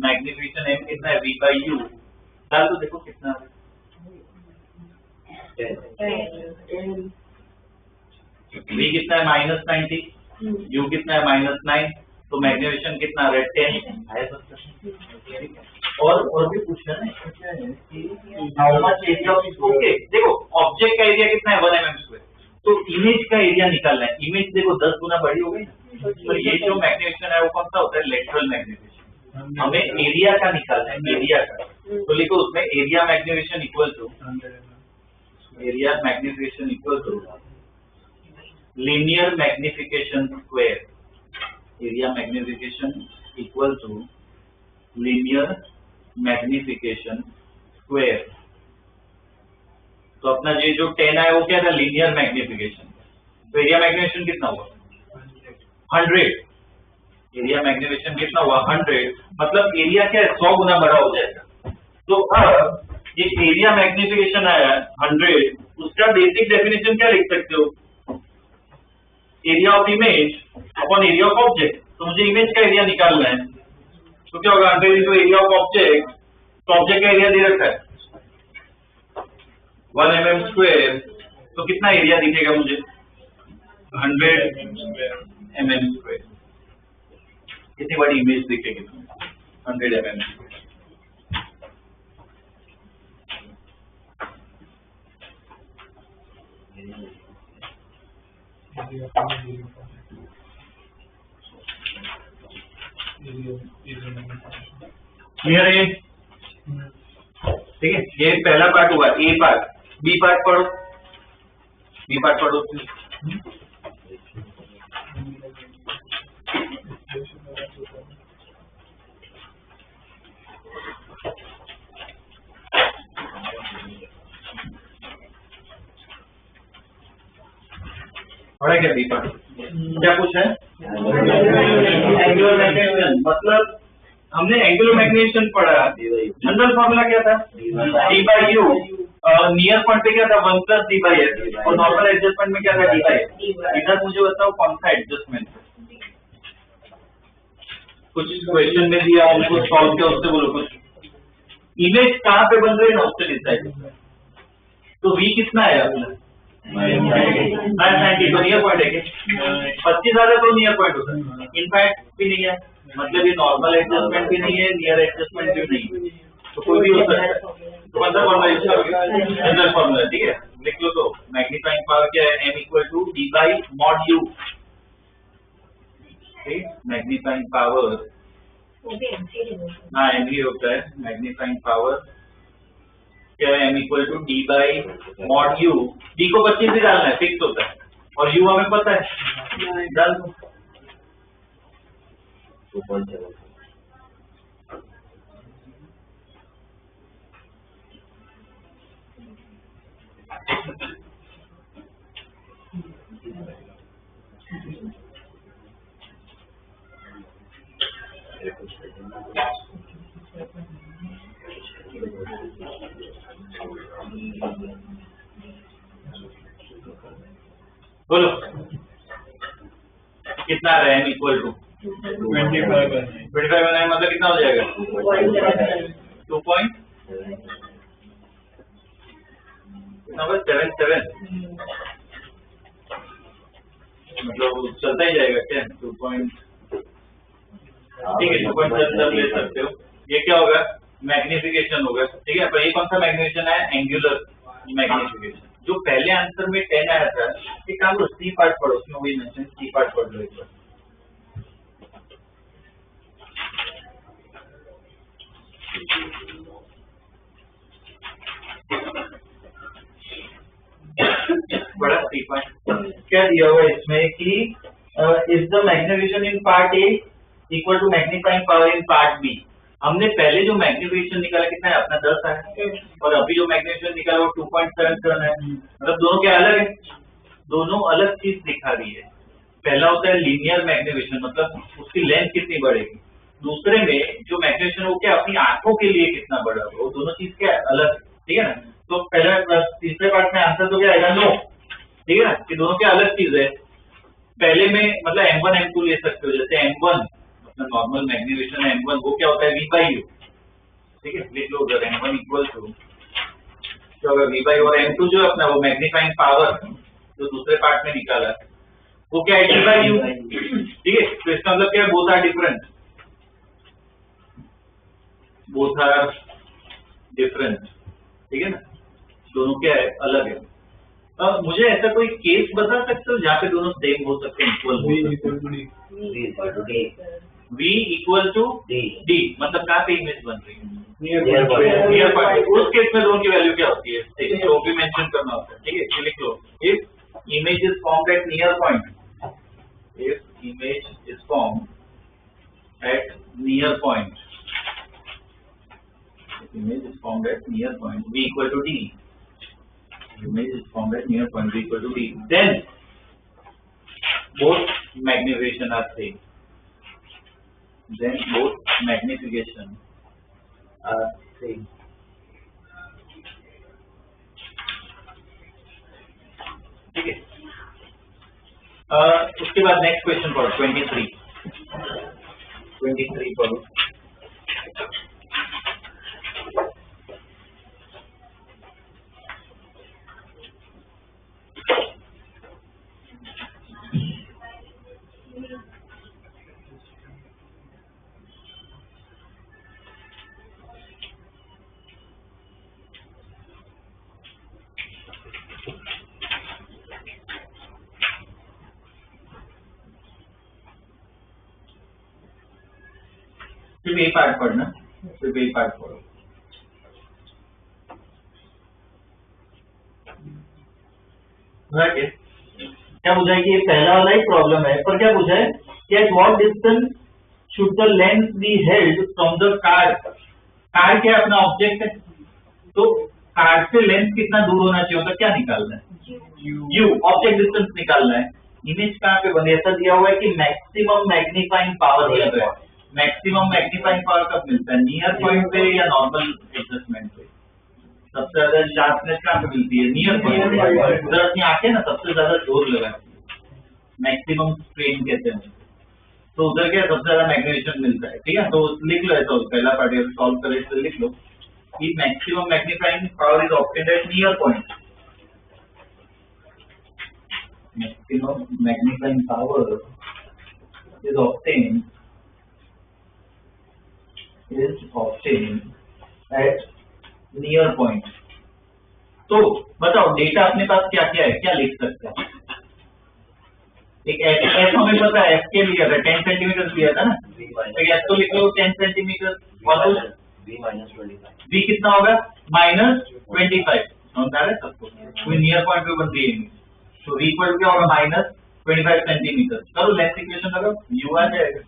मैग्निफिकेशन M कितना है? V/U डाल तो देखो कितना है। V कितना है? -90, U कितना है? -9, तो मैग्निफिकेशन कितना है? 10 है। और भी पूछना है हाउ मच एरिया ऑफ इसको। ओके, देखो ऑब्जेक्ट का एरिया कितना है? 1 mm स्क्वायर, तो इमेज का एरिया निकालना है। इमेज देखो 10 गुना बड़ी हो गई ना, तो ये जो मैग्निफिकेशन है वो कौन सा होता है? Lateral magnification. हमें एरिया का निकालना है, एरिया का, तो लिखो उसमें area magnification equal to linear magnification square, area magnification equal to linear magnification square। तो अपना ये जो 10 है वो क्या था? Linear magnification. तो एरिया मैग्निफिकेशन कितना हुआ? 100। एरिया मैग्निफिकेशन कितना हुआ? 100, मतलब एरिया क्या है? 100 गुना बड़ा हो जाएगा। तो अब ये एरिया मैग्निफिकेशन आया 100, उसका बेसिक डेफिनेशन क्या लिख सकते हो? Area of image upon area of object. तो मुझे इमेज का एरिया निकालना है, तो क्या होगा? 100 into एरिया ऑफ ऑब्जेक्ट, तो ऑब्जेक्ट का एरिया दे रखा है 1 mm स्क्वायर, तो कितना एरिया दिखेगा मुझे? 100 mm स्क्वायर। कितनी बड़ी इमेज दिखेगी? 100 mm स्क्वायर। क्लियर है? ठीक है, ये पहला पार्ट हुआ। ए पार्ट, बी पार्ट पढ़ो, बी पार्ट पढ़ो। पढ़ा क्या बी पार्ट? क्या पूछा है? एंगुलर मैग्निफिकेशन, मतलब हमने एंगुलर मैग्निफिकेशन पढ़ा। जनरल फॉर्मूला क्या था? D/U। नियर पॉइंट पे क्या था? 1 + D/S, और नॉर्मल एडजस्टमेंट में क्या था? D/S। इधर मुझे बताओ कौन सा एडजस्टमेंट? कुछ क्वेश्चन में दिया, उनको सॉल्व किया, उससे बोलो कुछ। इमेज कहाँ पे बन रही है ना, उससे डिसाइड। तो V कितना है अपना? 90, तो नियर पॉइंट है क्या? 25 ज्यादा तो नियर पॉइंट होता है, इनफैक्ट भी नहीं है, मतलब ये नॉर्मल एडजस्टमेंट भी नहीं है, नियर एडजस्टमेंट भी नहीं है, तो कोई भी हो सकता है। तो मतलब जनरल फॉर्मूला, ठीक है, लिख लो। तो मैग्नीफाइंग पावर क्या है? M = D/mod U। Magnifying power, हाँ एम होता है मैग्नीफाइंग पावर क्या है, M equal to D by mod U. D को 25 भी डालना है, फिक्स होता है, और यू हमें पता है, डाल दो 2.7 बोलो कितना है एम इक्वल टू 25 बनाए मतलब कितना हो जाएगा 2.77 मतलब चलता ही जाएगा क्या 2. ठीक है 2.77 ले सकते हो। ये क्या होगा मैग्निफिकेशन होगा, ठीक है। पर ये कौन सा मैग्निफिकेशन है, एंगुलर मैग्निफिकेशन। जो पहले आंसर में 10 आया था, एक काम करो सी पार्ट पढ़ो, उसमें वही मेंशन सी पार्ट पढ़ लो एक बार। बड़ा सी पार्ट क्या दिया हुआ इसमें कि is the magnification in part A equal to magnifying power in part B. हमने पहले जो मैग्निफिकेशन निकाला कितना है अपना 10 है, और अभी जो मैग्निफिकेशन निकाला वो 2.77 है। मतलब दोनों क्या अलग है, दोनों अलग चीज दिखा रही है। पहला होता है लीनियर मैग्निफिकेशन, मतलब उसकी लेंथ कितनी बढ़ेगी। दूसरे में जो मैग्निफिकेशन वो क्या अपनी आंखों के लिए कितना बड़ा होगा, वो दोनों चीज क्या अलग है, ठीक है ना। तो पहला तीसरे पार्ट में आंसर तो क्या आएगा नो, ठीक है ना, कि दोनों क्या अलग चीज है। पहले में मतलब M1 M2 ले सकते हो, जैसे M1 नॉर्मल मैग्निफिकेशन है M1 वो क्या होता है V बाई यू, ठीक है, लिख लो उधर M1 इक्वल टू क्या होगा V बाई, और M2 जो अपना वो मैग्नीफाइंग पावर जो दूसरे पार्ट में निकाला है वो क्या है D बाई यू, ठीक है। तो इसका मतलब क्या है, both are different, both are different, ठीक है ना, दोनों क्या है अलग है। मुझे ऐसा कोई केस बता सकते हो जहाँ पे दोनों सेम हो सकते हैं, इक्वल हो सकते हैं। V इक्वल टू D मतलब कहाँ पे इमेज बन रही है, नियर पॉइंट। उस केस में दोनों की वैल्यू क्या होती है, तो भी मेंशन करना होता है, ठीक है। लिख लो if image is formed at near point, if image is formed at near point, image is formed at near point V equal to D, image is formed at near point V equal to D, then both magnification are same, then both magnification are same, ठीक है। उसके बाद next question पढ़ो 23 पढ़ो। सिर्फ यही part पढ़ना, सिर्फ यही पार्ट पढ़ो। क्या पूछा है कि ये पहला वाला ही प्रॉब्लम है, पर क्या पूछा है कि at what distance should the lens be held from the car. Car क्या अपना ऑब्जेक्ट है, तो कार से लेंस कितना दूर होना चाहिए, मतलब क्या निकालना है, यू ऑब्जेक्ट डिस्टेंस निकालना है। इमेज कहाँ पे बनी, ऐसा दिया हुआ है कि मैक्सिमम मैग्नीफाइंग पावर दिया हुआ है। मैक्सिमम मैग्नीफाइंग पावर कब मिलता है, नियर पॉइंट पे या नॉर्मल एडजस्टमेंट पे। सबसे ज्यादा शार्पनेस कहाँ पे मिलती है, नियर पॉइंट पे। उधर अपनी आंखें ना सबसे ज्यादा जोर लगाती है, मैक्सिमम स्ट्रेन कहते हैं, तो उधर क्या सबसे ज्यादा मैग्निफिकेशन मिलता है, ठीक है। तो लिख लो ऐसा, पहला पार्ट सॉल्व करे तो लिख लो कि maximum magnifying power is obtained at near point. Maximum magnifying power is obtained at near point. तो बताओ डेटा अपने पास क्या क्या है, क्या लिख सकते हैं। एक एस हमें पता है, एफ के लिया था 10 सेंटीमीटर लिया था ना, तो एस तो लिख लो 10 सेंटीमीटर और V minus 25. बी कितना होगा -25, समझ आ रहा है सबको, कोई नियर पॉइंट पे बन रही है, तो v इक्वल क्या होगा -25 सेंटीमीटर। करो लेंथ इक्वेशन लगाओ, u आ जाएगा।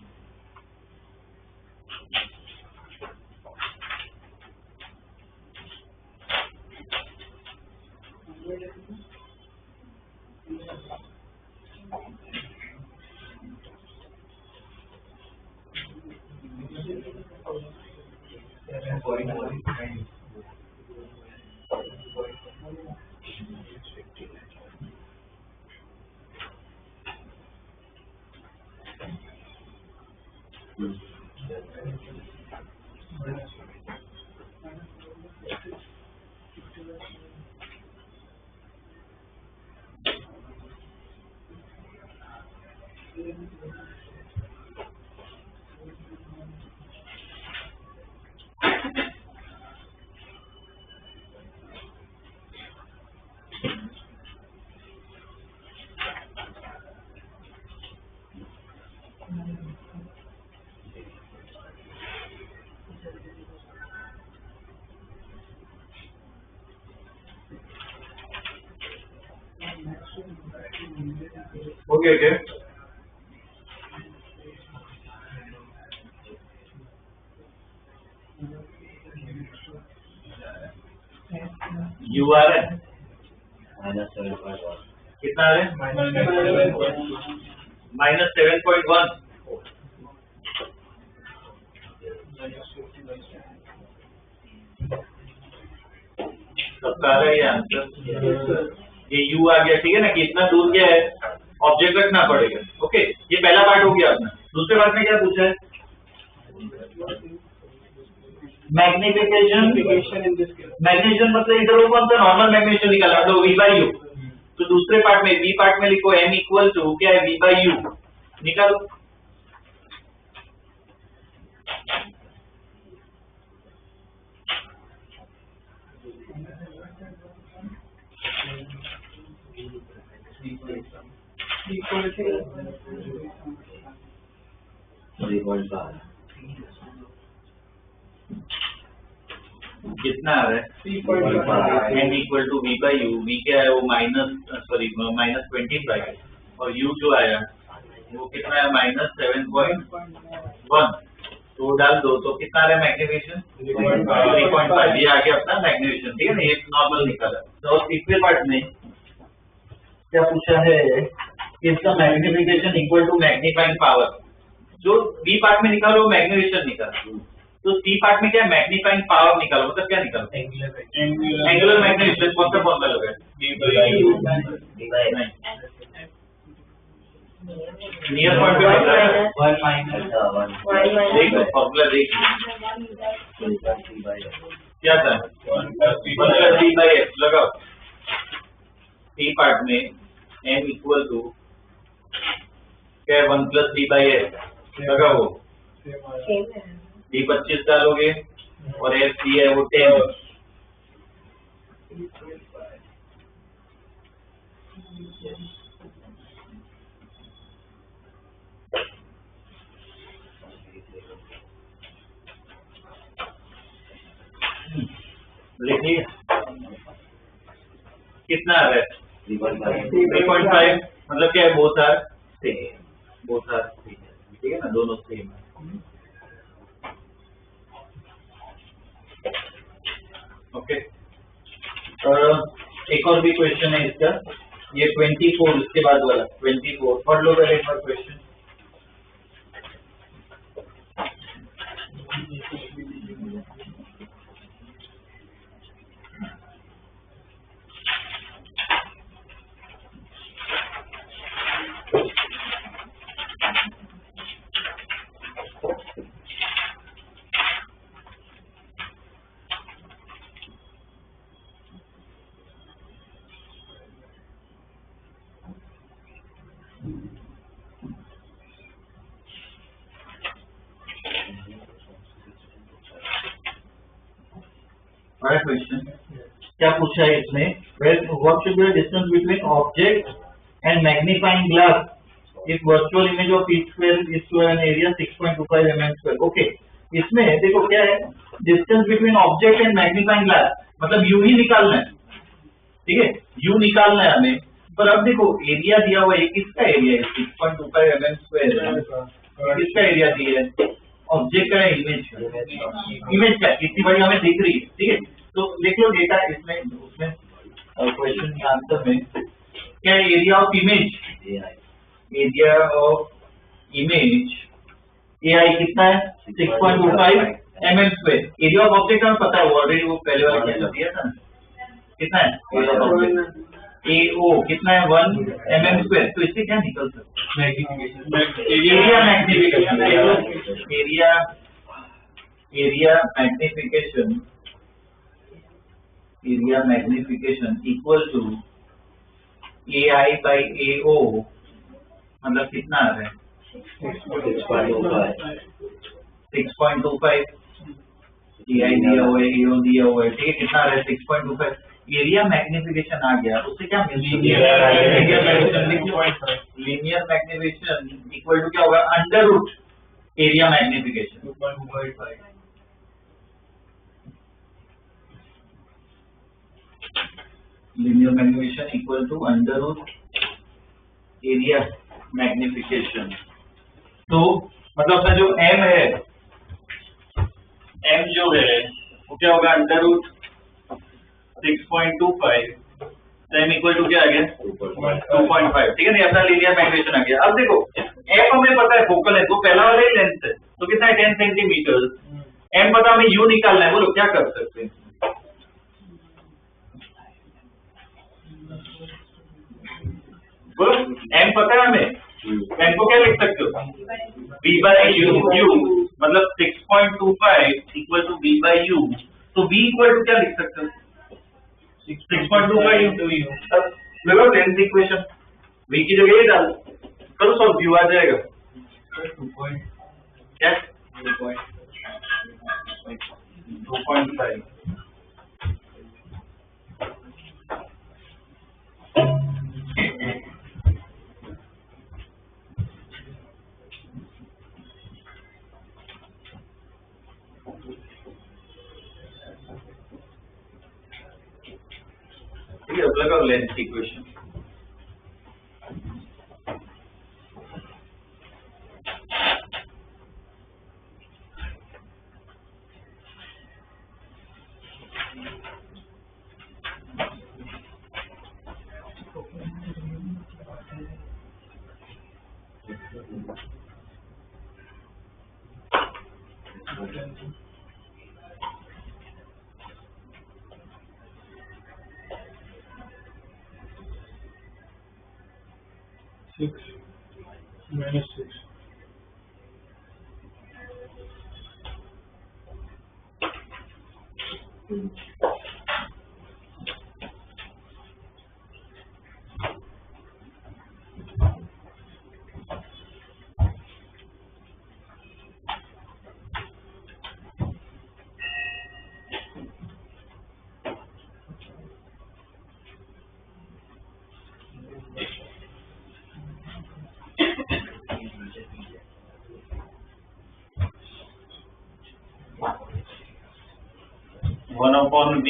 ओके यू आ रहा है Minus 7.1. कितना आ रहा है -7.1, सबका आ रहा है ये आंसर, ये u आ गया, ठीक है ना, कि इतना दूर क्या है ऑब्जेक्ट रखना पड़ेगा। ओके, ये पहला पार्ट हो गया अपना। दूसरे पार्ट में क्या पूछा है, मैग्नीफिकेशन मतलब इधर वो कौन सा नॉर्मल मैग्नीफिकेशन निकाला, मतलब v/u, तो दूसरे पार्ट में v पार्ट में लिखो m इक्वल टू क्या है v/u, निकालो। कितना आ रहा है m equal to v/u, v क्या है वो -25 और u जो आया वो कितना है -7.1, तो डाल दो तो कितना आ रहा है मैग्नीफिकेशन 3.5, ये आ गया अपना मैग्नीफिकेशन, ठीक है ना, ये नॉर्मल निकाला। तो तीसरे पार्ट में क्या पूछा है कि इसका magnification equal to magnifying power, जो बी पार्ट में निकालो वो मैग्नीफिकेशन निकालो, तो सी पार्ट में क्या है मैग्नीफाइंग पावर निकालो, मतलब क्या निकालो एंगुलर मैग्नीफिकेशन, कौन सा फॉर्मूला लगा है नियर पॉइंट पे बता रहा है, देखो फॉर्मूला देखिए क्या था 1+c/x लगाओ, सी पार्ट में m इक्वल टू क्या है 1+c/x लगाओ, डी 25 डालोगे और एफ सी है वो 10, लिखिए कितना आ रहा है 3.5, मतलब क्या है बोथ आर सेम, ठीक है ना, दोनों सेम है। ओके, एक और भी क्वेश्चन है इसका, ये 24, इसके बाद वाला 24 पढ़ लो पहले एक बार क्वेश्चन। क्वेश्चन क्या पूछा है इसमें, what should be the distance between object and magnifying glass if virtual image of each square is to an area 6.25 mm²। Okay, इसमें देखो क्या है, distance between object and magnifying glass, मतलब यू ही निकालना है, ठीक है, यू निकालना है हमें। पर अब देखो एरिया दिया हुआ है, किसका एरिया है, 6.25 mm², किसका एरिया दिया है, ऑब्जेक्ट का, इमेज का, कितनी बड़ी हमें दिख रही है, ठीक है। तो देख लो डेटा इसमें, उसमें क्वेश्चन के आंसर में क्या है, area of image, area of image AI कितना है, 6.25 mm²। एरिया ऑफ ऑब्जेक्ट हमें पता है, ऑलरेडी वो पहले वाला क्या दिया था, कितना है एरिया ऑफ ऑब्जेक्ट, AO कितना है 1 mm²। तो इससे क्या निकल सकता है, area magnification, area magnification equal to AI by AO, मतलब कितना आ रहा है 6.25, AI दिया हुआ है, AO दिया हुआ है, ठीक है, कितना आ रहा है 6.25। एरिया मैग्निफिकेशन आ गया, उससे क्या मिलता है, लीनियर मैग्निफिकेशन इक्वल टू क्या होगा, under root area magnification, 2.25। Linear magnification equal to under root area magnification. तो मतलब अपना जो m है, m जो है वो क्या होगा, under root 6.25, m equal to क्या आ गया 2.5, ठीक है ना, अपना लीनियर मैग्निफिकेशन आ गया। अब देखो f हमें पता है फोकल है, तो पहला वाला ही लेंथ है, तो कितना है 10 सेंटीमीटर, m पता हमें u निकालना है, बोलो क्या कर सकते हैं, बोलो m पता है हमें, m को क्या लिख सकते हो, b by u, मतलब 6.25 equal to b by u, तो v इक्वल टू क्या लिख सकते हो, 6.25 into u, अब लेंथ इक्वेशन, v की जगह ये डाल करो, सॉल्व, u आ जाएगा क्या 2.5। लगाओ length equation, -6 1/v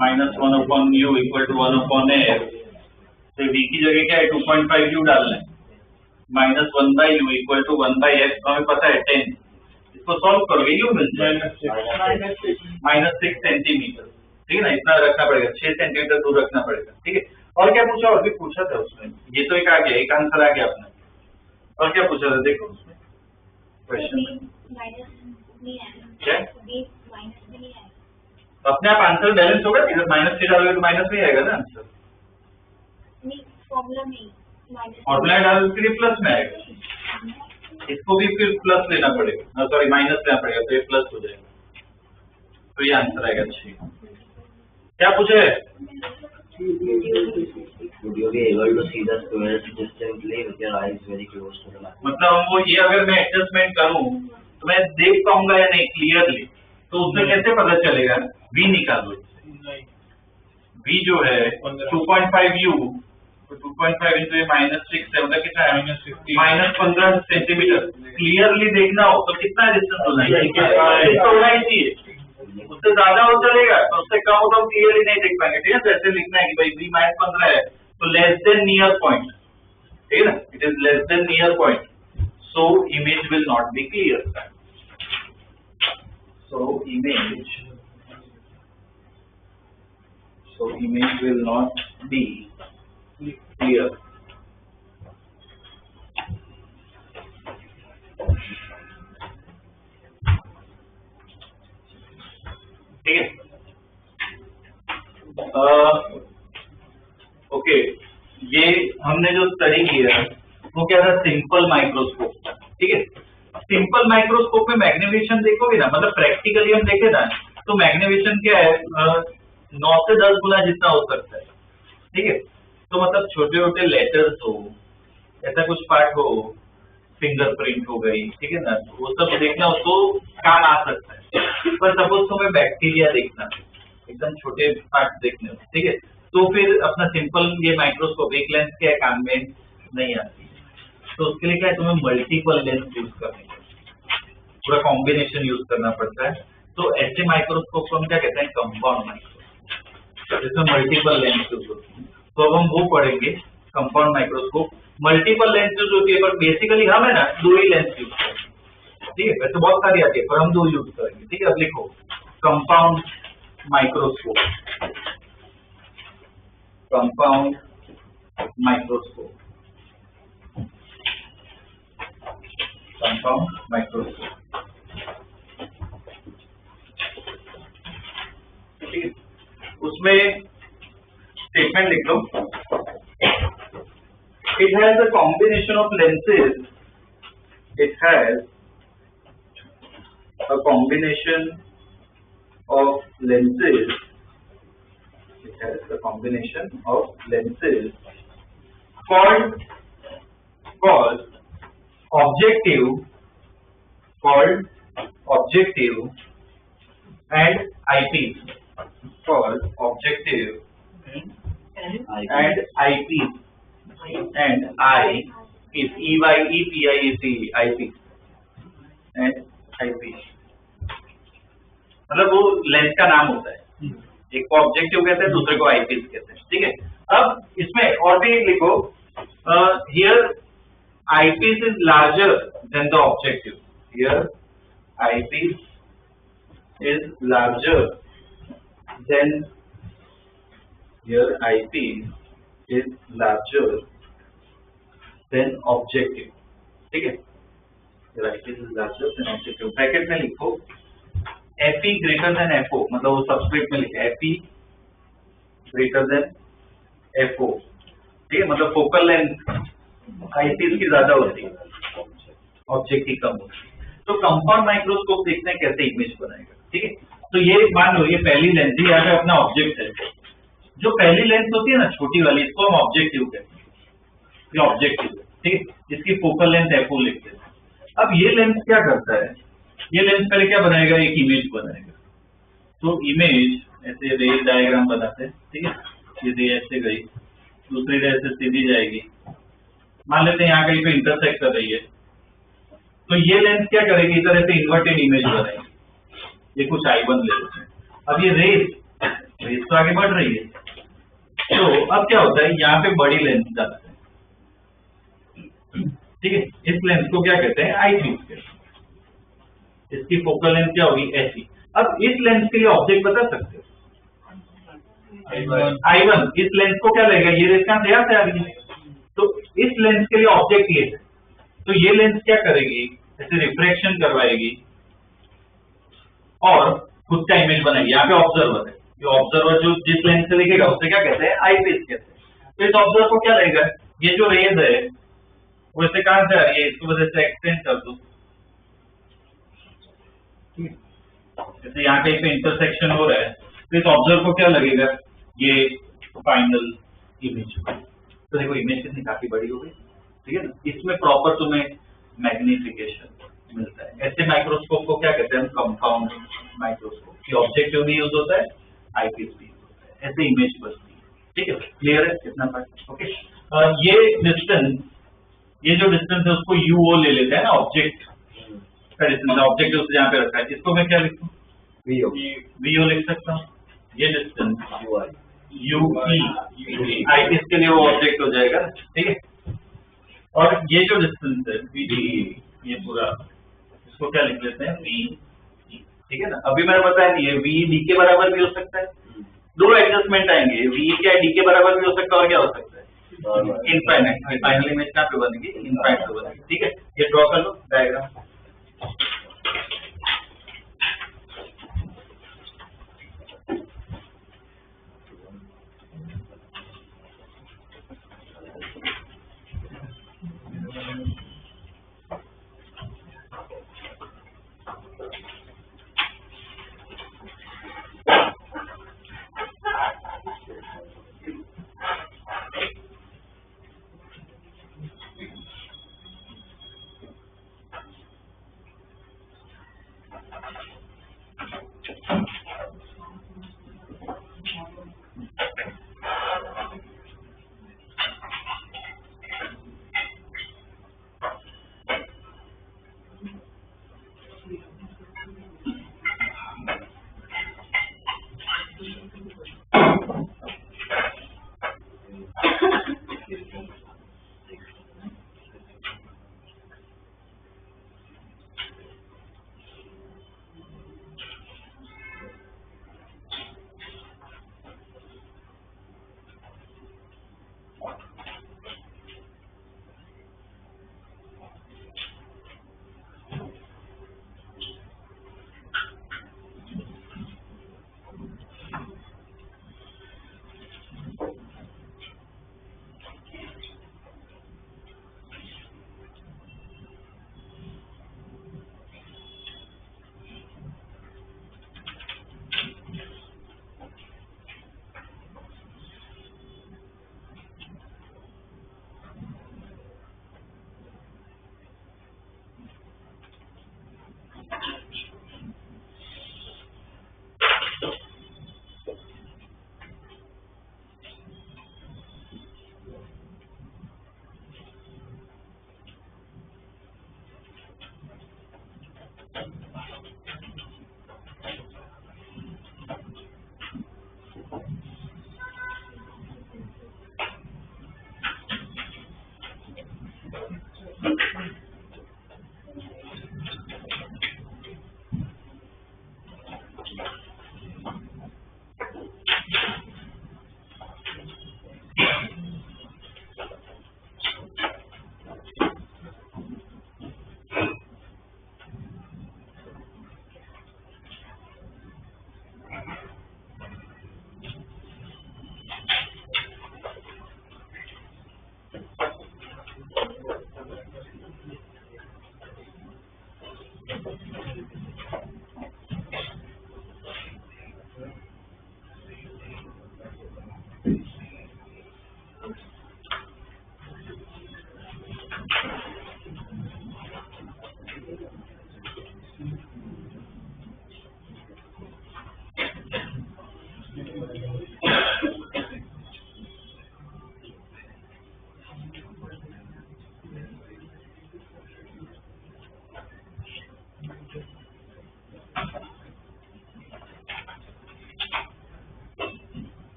minus 1/u equal to 1/f, तो v की जगह क्या है 2.5u डालना है, minus 1/u equal to 1/f, हमें पता है 10, इसको सॉल्व करोगे u मिल जाएगा -6 सेंटीमीटर, ठीक है ना, इतना रखना पड़ेगा, 6 सेंटीमीटर दूर रखना पड़ेगा, ठीक है। और क्या पूछा, और भी पूछा था उसमें, ये तो एक आ गया, एक आंसर आ गया अपना, और क्या पूछा था देखो उसमें क्वेश्चन में क्या, अपने आप आंसर बैलेंस होगा, -3 डालोगे तो माइनस में आएगा ना आंसर, फॉर्मूला डालोगे फिर प्लस में आएगा, इसको भी फिर प्लस लेना पड़ेगा, सॉरी माइनस लेना पड़ेगा, तो ये प्लस हो जाएगा, तो ये आंसर आएगा। अच्छी, क्या पूछे, Would you be able to see the squares distinctly with your eyes very close to the map? मतलब वो ये अगर मैं एडजस्टमेंट करूं तो मैं देख पाऊंगा या नहीं क्लियरली, तो उससे कैसे पता चलेगा, v निकालो, v जो है 2.5u तो 2.5 into ये -6 है, मतलब कितना है? -50 -15 सेंटीमीटर। क्लियरली देखना हो तो कितना डिस्टेंस होना चाहिए? इतना होना ही चाहिए। उससे ज्यादा हो चलेगा तो उससे कम हो तो हम क्लियरली नहीं देख पाएंगे। ठीक है, तो ऐसे लिखना है कि भाई b -15 है तो लेस देन नियर पॉइंट, ठीक है ना, it is less than near point, so image will not be clear. So image will not be clear. ठीक है, ओके, ये हमने जो स्टडी किया वो क्या था? Simple microscope. ठीक है, सिंपल माइक्रोस्कोप में मैग्नीफिकेशन देखोगे ना, मतलब प्रैक्टिकली हम देखे ना तो मैग्नीफिकेशन क्या है, 9 से 10 गुना जितना हो सकता है। ठीक है, तो मतलब छोटे छोटे लेटर्स हो, ऐसा कुछ पार्ट हो, फिंगरप्रिंट हो गई, ठीक है ना, वो सब देखना हो तो काम आ सकता है। पर सपोज तुम्हें बैक्टीरिया देखना, एकदम छोटे पार्ट देखने हो, ठीक है, तो फिर अपना सिंपल ये माइक्रोस्कोप एक लेंस के काम में नहीं आती, तो उसके लिए क्या है, तुम्हें मल्टीपल लेंस यूज करने पड़ते, पूरा कॉम्बिनेशन यूज करना पड़ता है। तो ऐसे माइक्रोस्कोप को हम क्या कहते हैं? कंपाउंड माइक्रोस्कोप, जिसमें मल्टीपल लेंस यूज होती है। तो अब हम वो पढ़ेंगे compound microscope. Multiple lens use होती है, पर बेसिकली हम है ना 2 ही लेंस यूज करेंगे। ठीक है, वैसे बहुत सारी आती है पर हम 2 यूज करेंगे। ठीक है, अब लिखो compound microscope, compound microscope, compound microscope. ठीक है, उसमें स्टेटमेंट लिख लो, it has a combination of lenses, it has a combination of lenses, it has a combination of lenses called objective, and eyepiece, called objective and eyepiece, and eyepiece, eyepiece and eyepiece, मतलब वो lens का नाम होता है, एक को objective कहते हैं, दूसरे को आईपीस कहते हैं। ठीक है, अब इसमें और भी लिखो, here eyepiece is larger than the objective. Here, eyepiece is larger than. Here, eyepiece is larger than objective. ठीक है? Here, eyepiece is larger than objective. Bracket में लिखो FE greater than FO, मतलब वो सबस्क्रिप्ट में लिखे FE greater than FO. ठीक है, मतलब फोकल लेंथ आईपीस की ज्यादा होती है, ऑब्जेक्ट की कम होती है। तो कंपाउंड माइक्रोस्कोप देखते हैं कैसे इमेज बनाएगा। ठीक है, तो ये मान लो ये पहली लेंस है, यहाँ पे अपना ऑब्जेक्ट है। जो पहली लेंस होती है ना छोटी वाली, इसको हम ऑब्जेक्टिव कहते हैं, ये ऑब्जेक्टिव है। ठीक है, इसकी फोकल लेंथ FO लिखते हैं। अब ये लेंस क्या करता है, ये लेंस पहले क्या बनाएगा, एक इमेज बनाएगा। तो इमेज ऐसे रे डायग्राम बनाते हैं। ठीक है, ये रे ऐसे गई, दूसरी रे ऐसे सीधी जाएगी, मान लेते हैं यहाँ कहीं पे इंटरसेक्ट कर रही है, तो ये लेंस क्या करेगी, इस तरह से इन्वर्टेड इमेज बनाएगी। ये कुछ I1 ले लेते हैं। अब ये रेस तो आगे बढ़ रही है, तो अब क्या होता है, यहाँ पे बड़ी लेंस जाते हैं। ठीक है, इस लेंस को क्या कहते हैं, आईपीस कहते हैं। इसकी फोकल लेंथ क्या होगी, ऐसी। अब इस लेंस के लिए ऑब्जेक्ट बता सकते हो, I1 इस लेंस को क्या लगेगा, ये रेस कहां से आ रही है, तो इस लेंस के लिए ऑब्जेक्ट ये है। तो ये लेंस क्या करेगी, ऐसे रिफ्रैक्शन करवाएगी और खुद का इमेज बनाएगी। यहाँ पे ऑब्जर्वर है, ये ऑब्जर्वर जो जिस लेंस से देखेगा उसे क्या कहते हैं, आईपीस कहते हैं। तो इस ऑब्जर्वर को क्या लगेगा, ये जो रेज है वो ऐसे कहां से आ रही है, इसकी वजह से एक्सटेंड कर दो, जैसे यहाँ कहीं पे इंटरसेक्शन हो रहा है, तो इस ऑब्जर्वर को क्या लगेगा, ये फाइनल इमेज। तो देखो इमेज कितनी काफी बड़ी हो गई। ठीक है ना, इसमें प्रॉपर तुम्हें मैग्निफिकेशन मिलता है। ऐसे माइक्रोस्कोप को क्या कहते हैं, कंपाउंड माइक्रोस्कोप। ये ऑब्जेक्टिव भी यूज होता है, आईपीस भी यूज होता है, ऐसे इमेज बनती है। ठीक है, क्लियर है कितना पार्ट? ओके। ये डिस्टेंस, ये जो डिस्टेंस है उसको UO ले लेते हैं ना, ऑब्जेक्ट का डिस्टेंस, ऑब्जेक्ट उससे यहाँ पे रखा है, इसको मैं क्या लिखूं? VO लिख सकता हूँ। ये डिस्टेंस UE, इसके लिए वो ऑब्जेक्ट हो जाएगा, ठीक है। और ये जो डिस्टेंस है VDE, ये पूरा, इसको क्या लिख लेते हैं? VE, ठीक है ना। अभी मैंने बताया नहीं है, VE D के बराबर भी हो सकता है, दो एडजस्टमेंट आएंगे, VE क्या D के बराबर भी हो सकता है, और क्या हो सकता है? इनफाइनाइट। फाइनल इमेज कहाँ पे बनेगी? इनफाइनाइट पे बनेगी, ठीक है। ये ड्रॉ कर लो डायग्राम।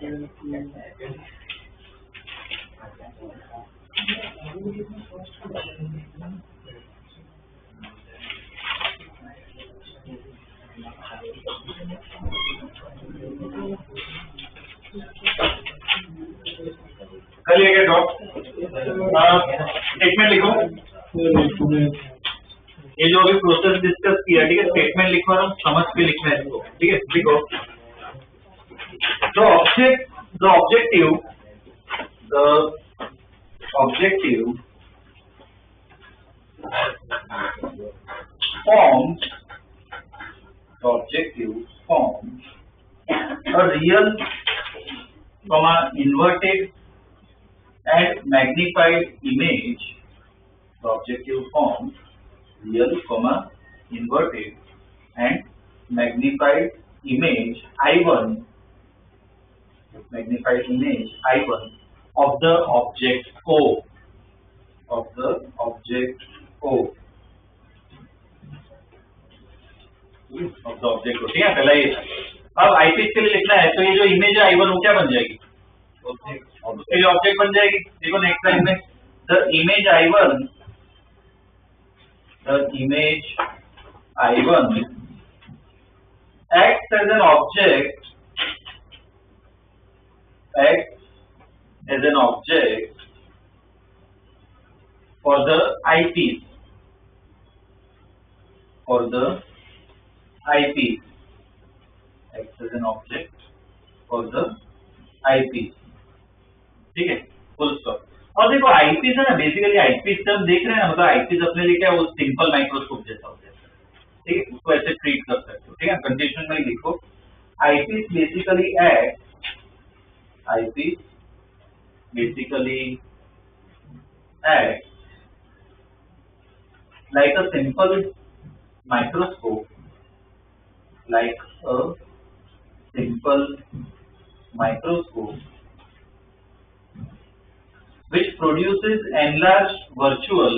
कर लिया क्या ड्रॉप? स्टेटमेंट लिखो। ये जो अभी प्रोसेस डिस्कस किया, ठीक है, स्टेटमेंट लिखो और समझ के लिखना है इसको, ठीक है। लिखो the objective forms a real, inverted and magnified image. The objective forms real, inverted and magnified image I1 of the object O. ठीक है, पहला ये। अब आईपीस के लिए लिखना है, तो ये जो इमेज है I1 वो क्या बन जाएगी? ऑब्जेक्ट बन जाएगी। देखो नेक्स्ट लाइन में, the image I1 acts as an object for the eyepiece. Acts as an object for the eyepiece. ठीक है, फुल स्टॉप। और देखो आईपीस है ना, बेसिकली आईपीस जब देख रहे हैं ना, मतलब आईपीस अपने लिए क्या है, वो सिंपल माइक्रोस्कोप जैसा होता है, ठीक है, उसको ऐसे ट्रीट कर सकते हो, ठीक है। कंडीशन में लिखो eyepiece basically acts like a simple microscope, which produces enlarged virtual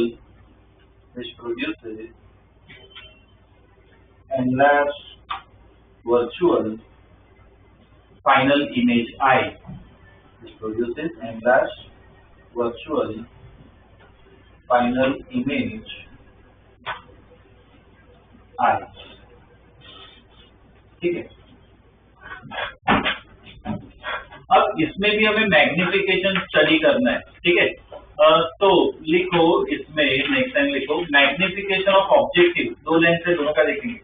final image I. ठीक है। अब इसमें भी हमें मैग्निफिकेशन स्टडी करना है, ठीक है। तो लिखो इसमें, नेक्स्ट टाइम लिखो मैग्निफिकेशन ऑफ ऑब्जेक्टिव, दो लेंस से दोनों का देखेंगे।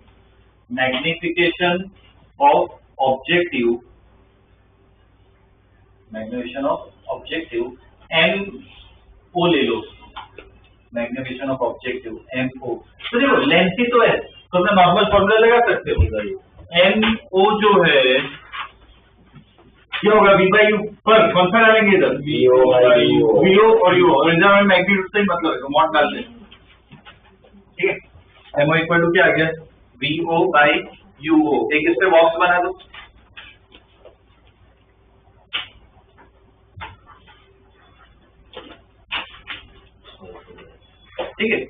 मैग्निफिकेशन ऑफ ऑब्जेक्टिव MO ले लो, मैग्निफिकेशन ऑफ ऑब्जेक्टिव MO। तो देखो लेंस ही तो है, तो अपना नॉर्मल फॉर्मूला लगा सकते हो। MO जो है क्या होगा, V/U पर कौन सा डालेंगे इधर, VO और U, और इधर में मैग्नीट्यूड से ही मतलब है, मॉड डाल दें, ठीक है। MO इक्वल टू क्या आ गया, VO/UO। एक इस पे बॉक्स बना दो, ठीक है।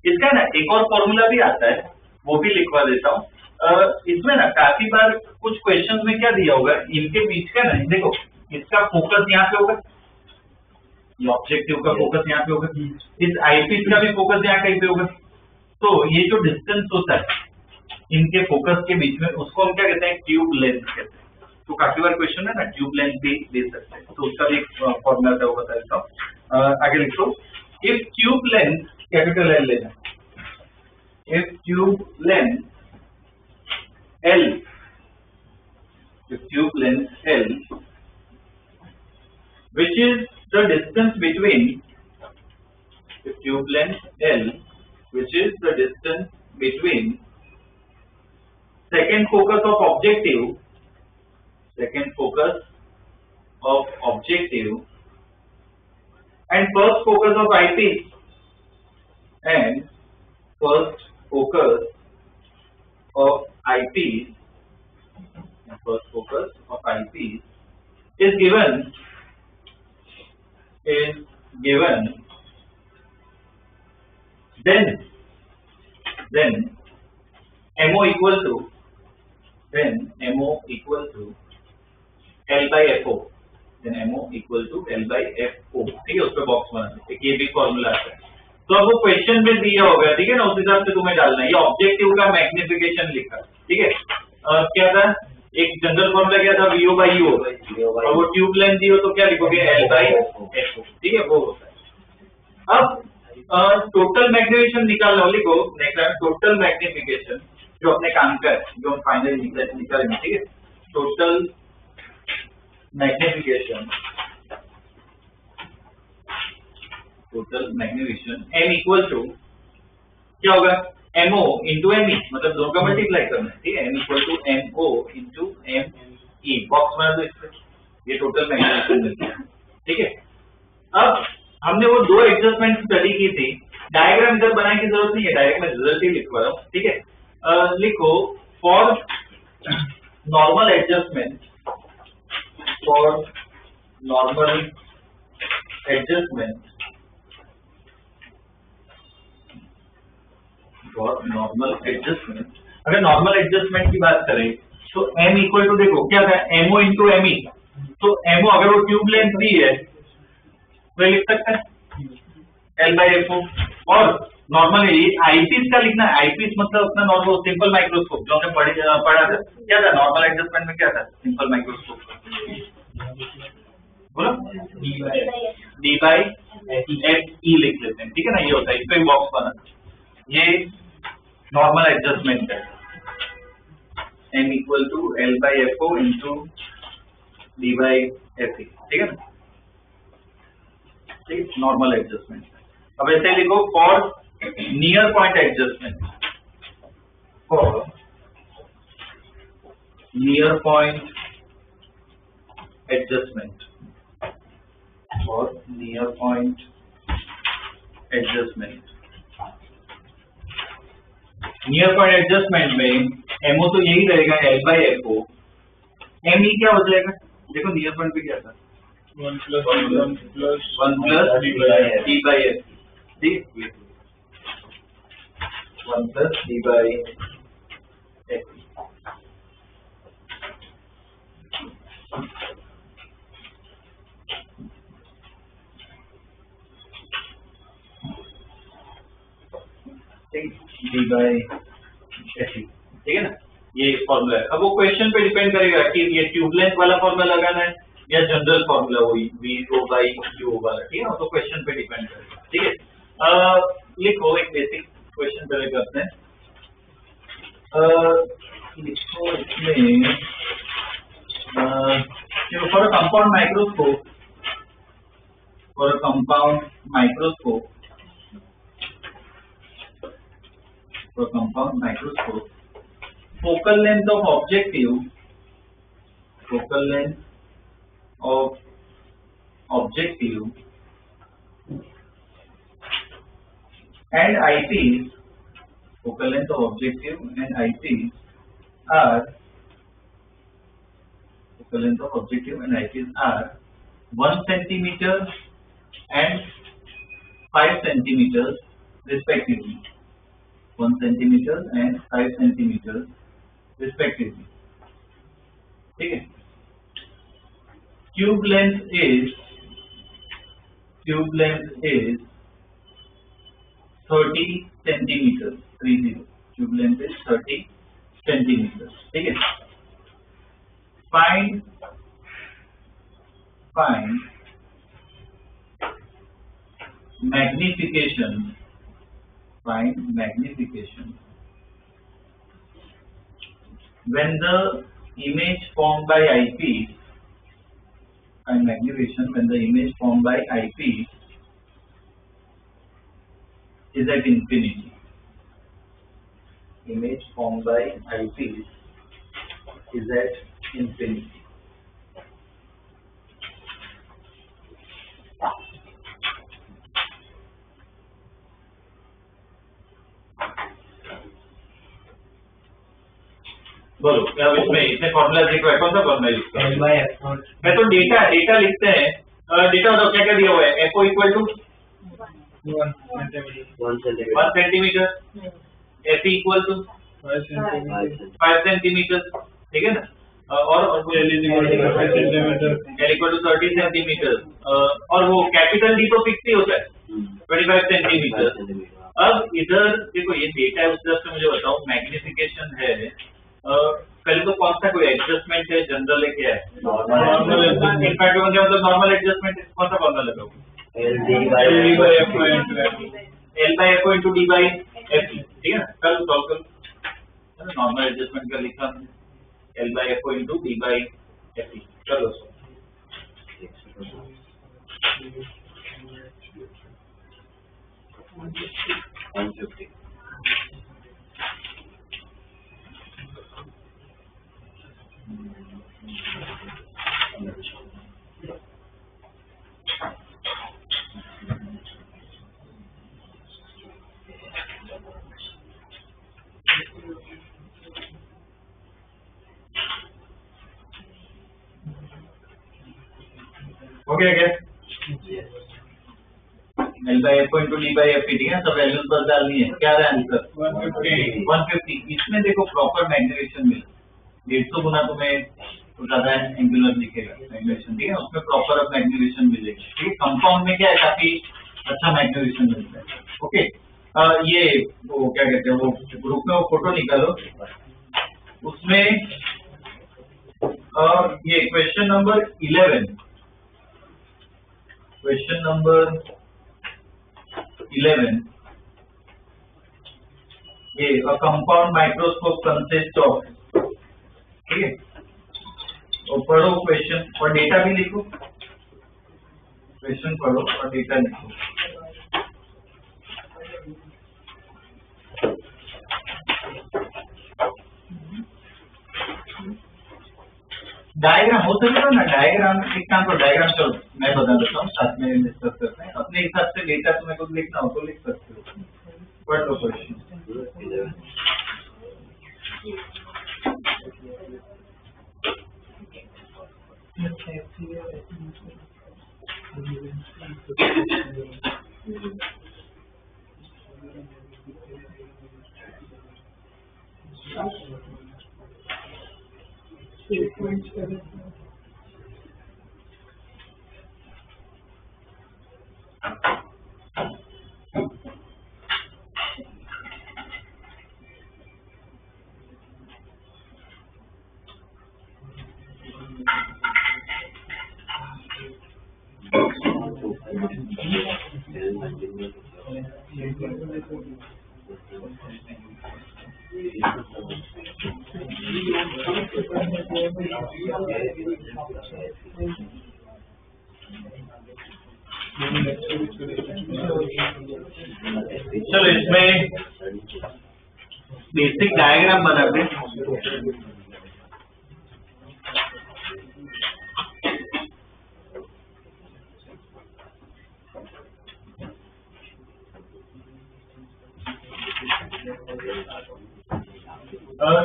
इसका ना एक और फॉर्मूला भी आता है, वो भी लिखवा देता हूँ। इसमें ना काफी बार कुछ क्वेश्चंस में क्या दिया होगा, इनके बीच का ना, देखो इसका फोकस यहाँ पे होगा, ये ऑब्जेक्टिव का फोकस यहाँ पे होगा, इस आईपीस का भी फोकस यहाँ कहीं पे होगा। तो ये जो डिस्टेंस होता है इनके फोकस के बीच में, उसको हम क्या कहते हैं, ट्यूब लेंथ कहते हैं। तो काफी बार क्वेश्चन है ना, ट्यूब लेंथ भी दे सकते हैं, तो उसका भी एक फॉर्मूला है, वो बता देता हूँ। आगे लिखो, if tube length, capital L लेना, if tube length L, which is the distance between, second focus of objective and first focus of eyepiece, is given, then MO equal to L by FO, then MO equal to L by FO, ठीक है, उस पे box बना सकते, ये भी formula आता है। तो अब वो क्वेश्चन में दिया होगा, ठीक है ना, उस हिसाब से तुम्हें डालना है। ये ऑब्जेक्टिव का मैग्निफिकेशन लिखा, ठीक है। क्या था, एक जनरल फॉर्मूला क्या था, VO by U, और वो ट्यूब लेंथ दी हो तो क्या लिखोगे, L by FO, ठीक है, वो होता है। अब टोटल मैग्निफिकेशन निकालना हो, लिखो नेक्स्ट टोटल मैग्निफिकेशन जो अपने काम का है, जो हम फाइनली निकालेंगे, ठीक है। Total magnification M equal to क्या होगा, MO इंटू ME, मतलब दोनों का मल्टीप्लाई करना है, ठीक है। M equal to MO into ME, box बना दो इसमें, ये टोटल मैग्निफिकेशन मिलता है, ठीक है। अब हमने वो दो एडजस्टमेंट स्टडी की थी, डायग्राम इधर बनाने की जरूरत नहीं है, डायरेक्ट मैं रिजल्ट ही लिखवा रहा हूँ, ठीक है। लिखो for normal adjustment, for normal adjustment, for normal adjustment, अगर नॉर्मल एडजस्टमेंट की बात करें तो M इक्वल टू देखो क्या था, MO इंटू ME, तो MO अगर वो ट्यूब लेंथ दी है तो लिख सकते हैं L by FO, और नॉर्मल आईपीस का लिखना है, आईपीस मतलब अपना नॉर्मल सिंपल माइक्रोस्कोप जो हमने पढ़ा था, क्या था नॉर्मल एडजस्टमेंट में, क्या था सिंपल माइक्रोस्कोप, बोलो D by FE लिख लेते हैं, ठीक है ना, ये होता है, इसका बॉक्स बना, ये नॉर्मल एडजस्टमेंट है, M equal to L by FO into D by FE, ठीक है ना, ठीक, नॉर्मल एडजस्टमेंट। अब ऐसे लिखो for near point adjustment, for near point adjustment, for near point adjustment, near point adjustment में MO तो यही रहेगा L by FO, ME क्या हो जाएगा, देखो नियर पॉइंट पे क्या था, 1 plus D by F, ठीक, 1 plus D by F, ठीक, D by F, ठीक है ना, ये फॉर्मूला है। अब वो क्वेश्चन पे डिपेंड करेगा कि ये ट्यूब लेंथ वाला फॉर्मूला लगाना है या जनरल फॉर्मूला वही VO by U वाला, ठीक है ना, तो क्वेश्चन पे डिपेंड करेगा, ठीक है। लिखो एक बेसिक क्वेश्चन पहले करते हैं, लिखो इसमें for a compound microscope, for a compound microscope, for compound microscope, focal length of objective, focal length of objective and eyepiece, focal length of objective and eyepiece are, focal length of objective and eyepiece are 1 centimeter and 5 centimeters respectively, 1 centimeter and 5 centimeters respectively, ठीक है। Tube length is 30 centimeters, 30, tube length is 30 centimeters, ठीक है। Find magnification, find magnification when the image formed by eyepiece, find magnification when the image formed by eyepiece is at infinity, image formed by eyepiece is at infinity, बोलो क्या इसमें इतने formula लिखो है, कौन सा फॉर्मूला लिखते हैं, मैं तो डेटा लिखते हैं, डेटा बताओ क्या क्या दिया हुआ है, FO equal to 1 centimetre, FE equal to 5 centimetre, ठीक है ना। और L is equal to 30 centimeter. L equal to 30 centimetre, और वो कैपिटल डी तो फिक्स ही होता है 25 सेंटीमीटर। अब इधर देखो ये डेटा है, उस तरफ से मुझे बताओ मैग्निफिकेशन है, पहले तो कौन सा कोई एडजस्टमेंट है, जनरल है, क्या है? Normal adjustment. इनफैक्ट मतलब नॉर्मल एडजस्टमेंट है, कौन सा फॉर्मूला लगाओ? L by F into F. L by F into D by F, ठीक है ना? कल सॉल्व करो, नॉर्मल एडजस्टमेंट का लिखा हमने L by F into D by F, चलो हो गया क्या? L by F into D by F, ठीक है, सब वैल्यूज पर डालनी है। क्या है आंसर? 150। इसमें देखो प्रॉपर मैग्निफिकेशन मिला, 150 गुना तुम्हें तो ज्यादा एंगुलर दिखेगा मैग्निफिकेशन, ठीक है, उसमें प्रॉपर अब मैग्निफिकेशन मिलेगी, ठीक है। कंपाउंड में क्या है, काफी अच्छा मैग्निफिकेशन मिलता है। ओके, ये वो क्या कहते हैं, वो ग्रुप में वो फोटो निकालो, उसमें ये क्वेश्चन नंबर 11, क्वेश्चन नंबर 11, ये a compound microscope consist of, ठीक है, तो पढ़ो क्वेश्चन और डेटा भी लिखो, क्वेश्चन पढ़ो और डेटा लिखो। डायग्राम हो सकता है ना, डायग्राम एक काम करो, डायग्राम चलो मैं बता देता हूँ, साथ में डिस्कस करते हैं, अपने हिसाब से डेटा तुम्हें कुछ लिखना हो तो लिख सकते हो, पढ़ लो क्वेश्चन। चलो इसमें बेसिक डायग्राम बनाते हैं।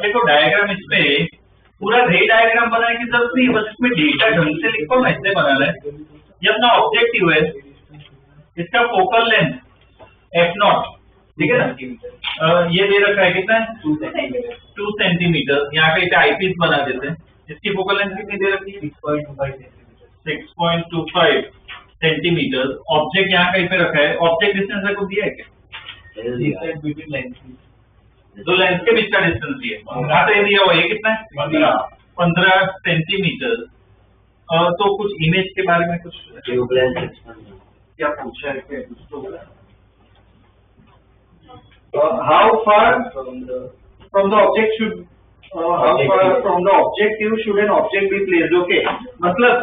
देखो डायग्राम इसमें पूरा रे डायग्राम बनाने की जरूरत नहीं है, बस इसमें डेटा ढंग से लिखो ना, इससे बनाना है। ये अपना ऑब्जेक्टिव है, इसका फोकल लेंथ f0, ठीक है ना, ये दे रखा है कितना है 2 सेंटीमीटर, यहाँ पे आईपीस बना देते हैं। इसकी फोकल लेंथ कितनी दे रखी है 6.25 सेंटीमीटर। ऑब्जेक्ट यहाँ कहीं पे रखा है, ऑब्जेक्ट डिस्टेंस को दिया है क्या, दो लेंस के बीच का डिस्टेंस दिया है, दिया हुआ है कितना है 15 सेंटीमीटर। तो कुछ इमेज के बारे में कुछ क्या पूछा है, क्या कुछ तो how far from the object should, how far from the objective should an object be placed. Okay, मतलब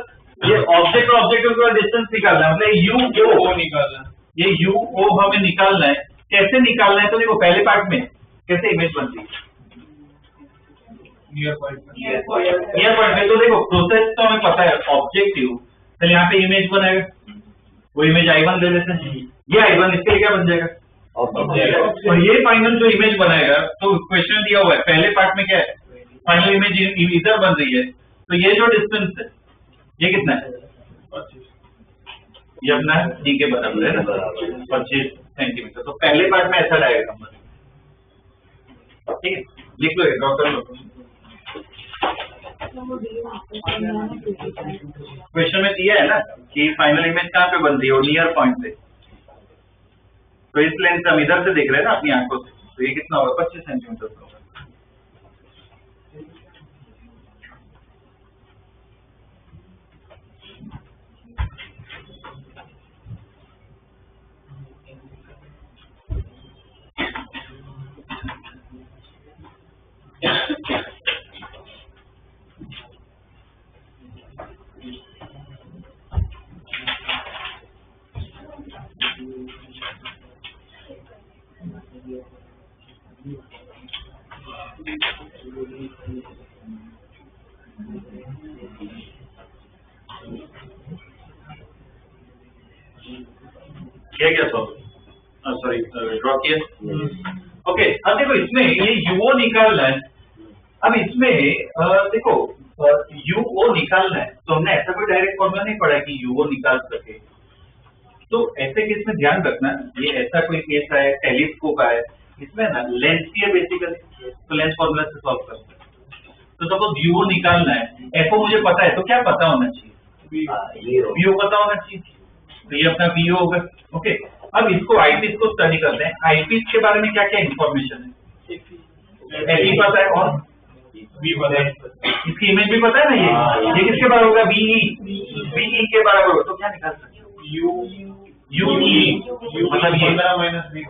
ये ऑब्जेक्ट और ऑब्जेक्टिव का डिस्टेंस निकालना है, मतलब यू ओ निकालना है, ये यू ओ हमें निकालना है। कैसे निकालना है, तो देखो पहले पार्ट में कैसे इमेज बनती है, नियर पॉइंट में। तो देखो प्रोसेस तो हमें पता है, ऑब्जेक्टिव चल यहाँ पे इमेज बनाएगा, वो इमेज I1 ले लेते हैं, ये I1 इसके लिए क्या बन जाएगा और ये फाइनल जो इमेज बनाएगा। तो क्वेश्चन दिया हुआ है पहले पार्ट में क्या है, फाइनल इमेज इधर बन रही है, तो ये जो डिस्टेंस है ये कितना है, ये अपना डी के बराबर है ना 25 सेंटीमीटर। तो पहले पार्ट में ऐसा डायग्राम बनेगा, ठीक है, लिख लो, ड्रॉ कर लो। क्वेश्चन में दिया है ना कि फाइनल इमेज कहाँ पे बनती है, नियर पॉइंट पे। तो इस लेंस हम इधर से देख रहे हैं ना अपनी आंखों से, तो ये कितना होगा, 25 सेंटीमीटर का होगा। किया क्या सॉरी ड्रॉ किया। ओके, अब देखो इसमें ये यूओ निकालना है। अब इसमें देखो यूओ निकालना है, तो हमने ऐसा कोई डायरेक्ट फॉर्मूला नहीं पढ़ा कि यूओ निकाल सके। तो ऐसे केस में ध्यान रखना, ये ऐसा कोई केस है, टेलीस्कोप है, इसमें ना लेंस ही है बेसिकली, तो लेंस फॉर्मूला से सॉल्व करते हैं। तो सपोज यूओ निकालना है, एफओ मुझे पता है, तो क्या पता होना चाहिए, वीओ पता होना चाहिए, तो ये अपना वीओ होगा। ओके, अब इसको आईपीस को स्टडी करते हैं। आईपीस के बारे में क्या क्या इन्फॉर्मेशन है, एफई पता है और वी पता है, इसकी इमेज भी पता है ना, ये किसके बराबर होगा, वीई के बराबर होगा। तो क्या निकाल सकते हो, यूई मतलब ये माइनस वी,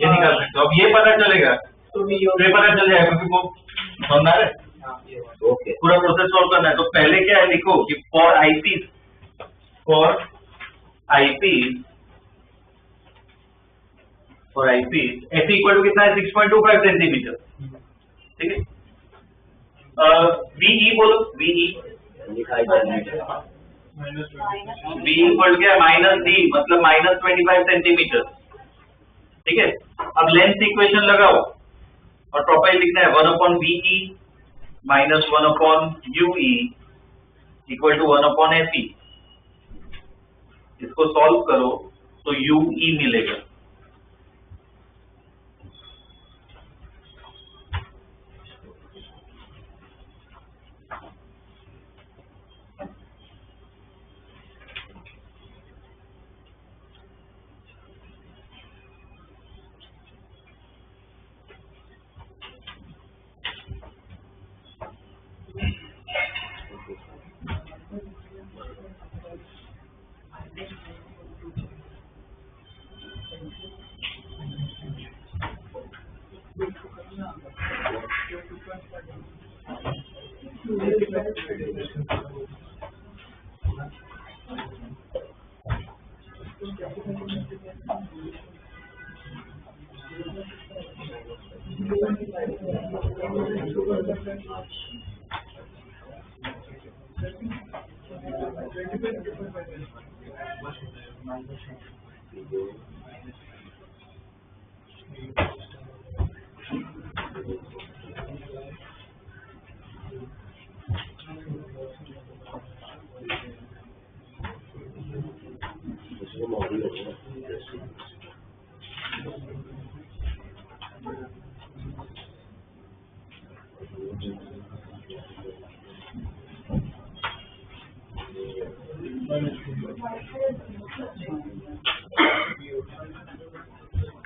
ये निकाल सकते हो। अब ये पता चलेगा तो ये पता चल जाएगा, क्योंकि वो समझ रहा है। ओके, पूरा प्रोसेस सॉल्व करना है, तो पहले क्या है लिखो कि for eyepiece F equal to कितना है, 6.25 सेंटीमीटर। ठीक है, वीई बोलो, वीई वी इक्वल क्या है, माइनस डी मतलब माइनस 25 सेंटीमीटर। ठीक है, अब लेंथ इक्वेशन लगाओ और प्रॉपर्ली लिखना है 1/VE minus 1/UE equal to 1/FE। इसको सॉल्व करो तो UE मिलेगा।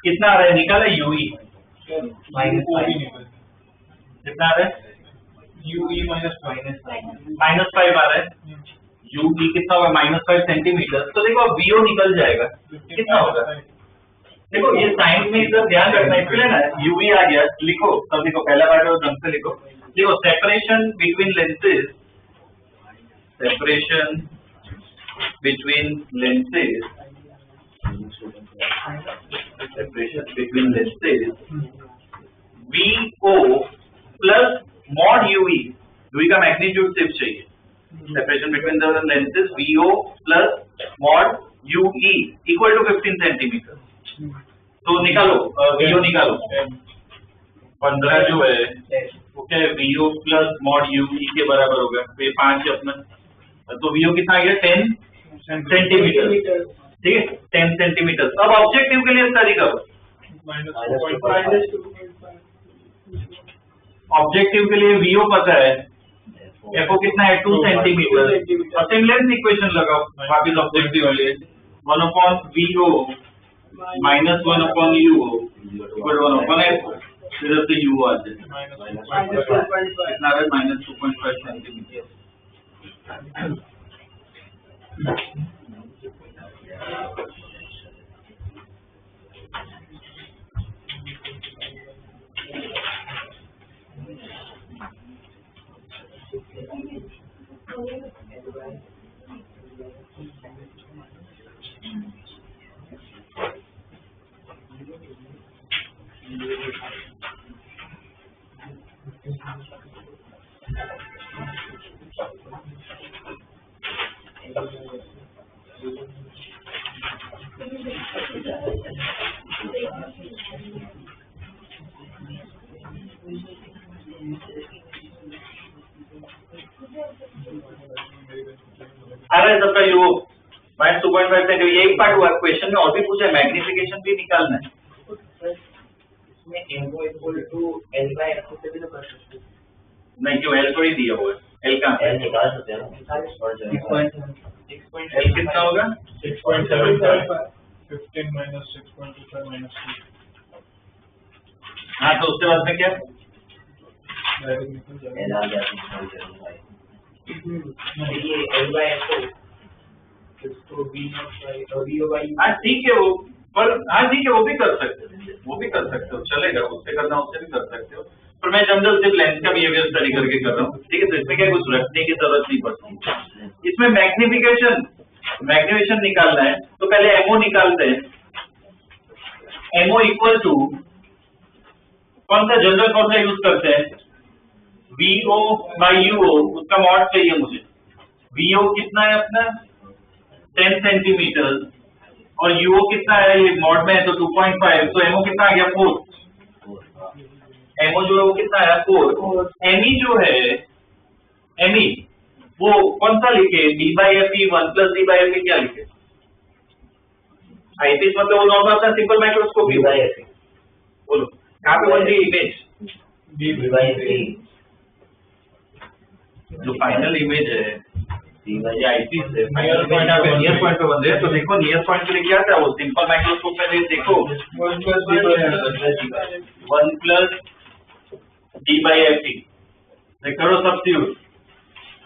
कितना आ रहा है, निकाला यूई कितना आ रहा है, UE माइनस -5 आ रहा है। यूई कितना होगा, -5 सेंटीमीटर। तो देखो अब वीओ निकल जाएगा, कितना होगा। देखो ये साइंस में इधर ध्यान रखना, इसलिए ना यूवी आ गया, लिखो तब देखो पहला पार्ट और ढंग से लिखो। देखो separation between lenses, separation between lenses, separation between lenses VO plus mod UV, UV का मैग्नीट्यूड सिर्फ चाहिए। Separation between the lenses VO plus mod UE equal to 15 centimetre. तो निकालो VO निकालो, 15 जो है वो क्या है, VO प्लस मॉड UE के बराबर होगा, तो ये 5 अपना, तो VO कितना आ गया, 10 सेंटीमीटर। ठीक है, 10 सेंटीमीटर। अब ऑब्जेक्टिव के लिए स्टडी करो, ऑब्जेक्टिव के लिए VO पता है, FO कितना है 2 सेंटीमीटर और सेम लेंथ इक्वेशन लगाओ वापिस ऑब्जेक्टिव वाले 1/VO minus 1/UO equal to 1/FO इधर से UO आ जाए कितना है -2.5 सेंटीमीटर। आ रहा है सबका UO -2.5 सेंटीमीटर। ये एक पार्ट हुआ क्वेश्चन में और भी पूछा है मैग्निफिकेशन भी निकालना है। MO equal to L by F से भी तो कर सकते हैं। नहीं क्यों L थोड़ी दिया हुआ है L कहाँ L निकाल सकते हैं। L कितना होगा 6.75 15 minus 6.25 minus 2 हाँ तो उसके बाद में क्या डायरेक्ट निकल जाएगा। L आ गया ये L by F तो VO by हाँ ठीक है वो पर हाँ ठीक है वो भी कर सकते हो चलेगा उससे करना उससे भी कर सकते हो पर मैं जनरल सिर्फ लेंथ का बिहेवियर स्टडी करके कर रहा हूँ ठीक है तो इसमें क्या कुछ रखने की जरूरत नहीं पड़ती। इसमें मैग्निफिकेशन निकालना है तो पहले MO निकालते हैं। MO इक्वल टू कौन सा जनरल फॉर्मूला यूज करते हैं VO by UO उसका मॉड चाहिए मुझे। VO कितना है अपना 10 सेंटीमीटर और UO कितना है ये मॉड में है तो 2.5 तो MO कितना आ गया 4 MO जो है वो कितना आया 4 ME जो है ME वो कौन सा लिखे D/FE 1 + D/FE क्या लिखे आईपीस मतलब वो नॉर्मल अपना सिंपल माइक्रोस्कोप D/FE बोलो कहाँ पे बन रही इमेज D/FE जो फाइनल इमेज है ये आईपीस है नियर पॉइंट पे नियर पॉइंट पे बन रही है तो देखो नियर पॉइंट के लिए क्या था वो सिंपल माइक्रोस्कोप में देखो 1 plus D/FE 1 + D/FE करो सब्स्टिट्यूट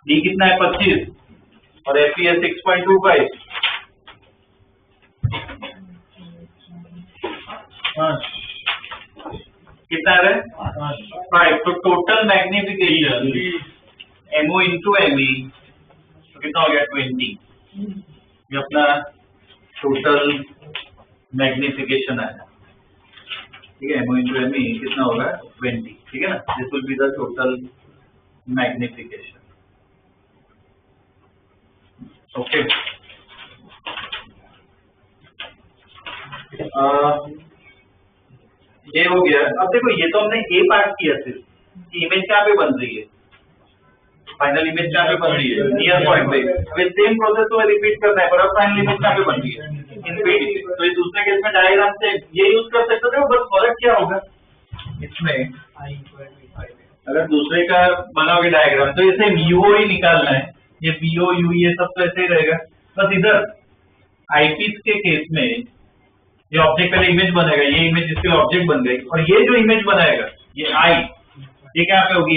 D कितना है 25 और FE है 6.25 कितना है 5 तो total magnification MO into ME तो कितना हो गया 20 ये अपना टोटल मैग्निफिकेशन आया ठीक है MO into ME कितना होगा 20 ठीक है ना this will be the total magnification okay. ये हो गया। अब देखो ये तो हमने A पार्ट किया सिर्फ कि इमेज कहाँ पे बन रही है फाइनल इमेज कहाँ पे बन रही है नियर पॉइंट पे। अब सेम प्रोसेस तो रिपीट करना है पर अब फाइनल इमेज कहाँ पे बन रही है इनफिनिटी। तो ये दूसरे केस में डायग्राम से ये यूज कर सकते हो बस फर्क क्या होगा इसमें अगर दूसरे का बनाओगे डायग्राम तो इसे UO ही निकालना है ये VO U ये सब तो ऐसे ही रहेगा बस इधर आईपीस के केस में ये ऑब्जेक्ट पहले इमेज बनेगा ये इमेज इसके लिए ऑब्जेक्ट बन गई और ये जो इमेज बनाएगा ये आई ये क्या पे होगी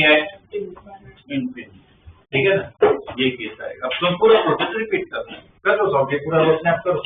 इनफिनिटी ठीक है ना ये केस आएगा। अब तुम पूरा प्रोसेस रिपीट करो ऑब्जेक्ट पूरा स्नैप करो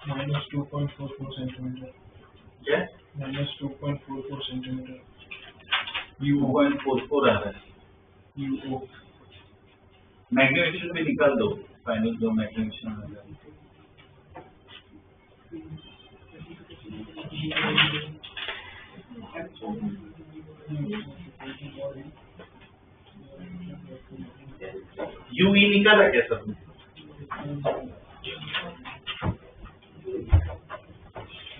minus 2.44 centimeter. क्या? Minus 2.44 centimeter. 2.44 आ रहा है। UO. मैग्नीफिकेशन भी निकाल दो, फाइनल जो मैग्नीफिकेशन आ रहा है। UE निकाला क्या सब?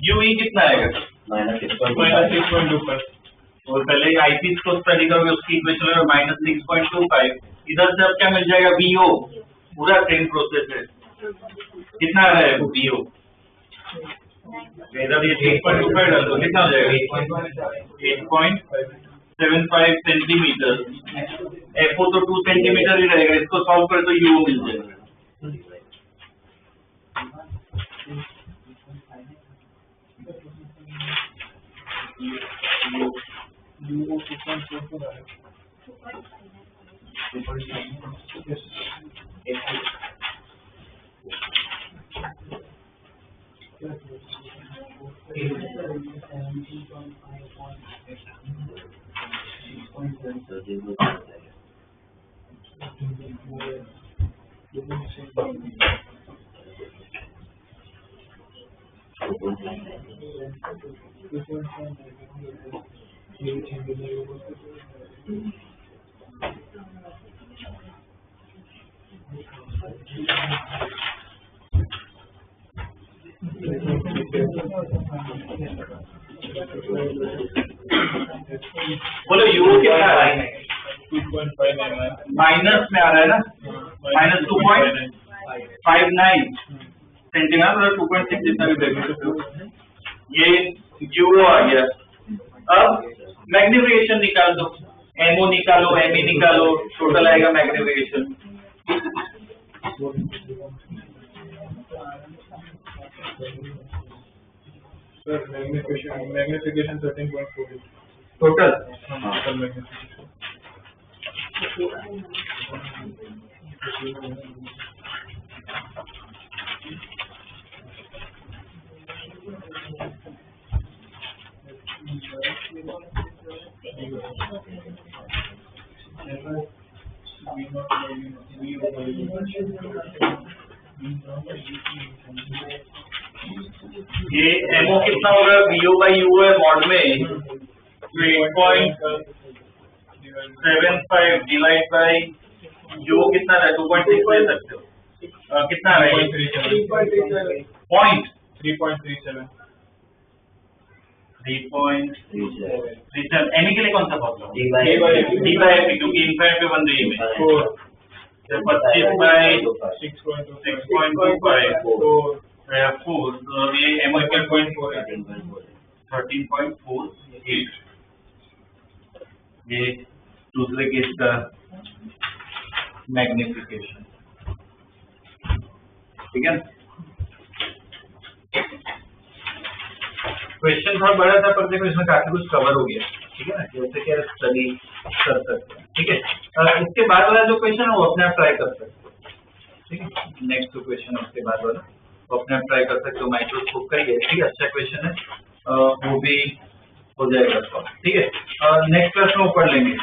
UE कितना आएगा? -6.25. और पहले आईपीस को स्टडी करोगे, उसकी इक्वेशन है -6.25। इधर से अब क्या मिल जाएगा? VO, पूरा सेम प्रोसेस है। कितना आ रहा है VO? इधर ये 6.25 डाल दो, कितना हो जाएगा? 8.75 सेंटीमीटर। FO तो 2 सेंटीमीटर ही रहेगा, इसको सॉल्व करे तो UO मिल जाएगा। UO 2.44 है. बोलो UO कितना आ रहा है? 2.59. माइनस में आ रहा है ना? -2.59 सेंटीमीटर, 2.6 जितना भी देख सकते हो। ये UO आ गया। अब मैग्नीफिकेशन निकाल दो, MO निकालो, ME निकालो, टोटल आएगा magnification. Sir, magnification 13.4. Total Total magnification. ये MO कितना होगा? VO बाई UO है मॉड में, 8.75 डिवाइड बाई UO कितना है? 2.6 ले सकते हो। कितना है? 3.37. 3.37। एनी के लिए कौन सा फॉर्मूला? D by F, क्योंकि इनफाइनाइट पे बन रही है। 25 बाई 6.25 4, तो ये MO इक्वल 13.48। ये दूसरे केस का मैग्निफिकेशन, ठीक है। क्वेश्चन थोड़ा बड़ा था, पर देखो इसमें काफी कुछ कवर हो गया, ठीक है ना, जैसे कि स्टडी कर सकते हैं, ठीक है। इसके बाद वाला जो क्वेश्चन है वो अपने आप ट्राई कर सकते हो, ठीक है। नेक्स्ट क्वेश्चन उसके बाद वाला वो अपने आप ट्राई कर सकते हो, माइक्रोस्कोप का ही है, ठीक है, अच्छा क्वेश्चन है, वो भी हो जाएगा, ठीक है। नेक्स्ट क्लास में वो पढ़ लेंगे।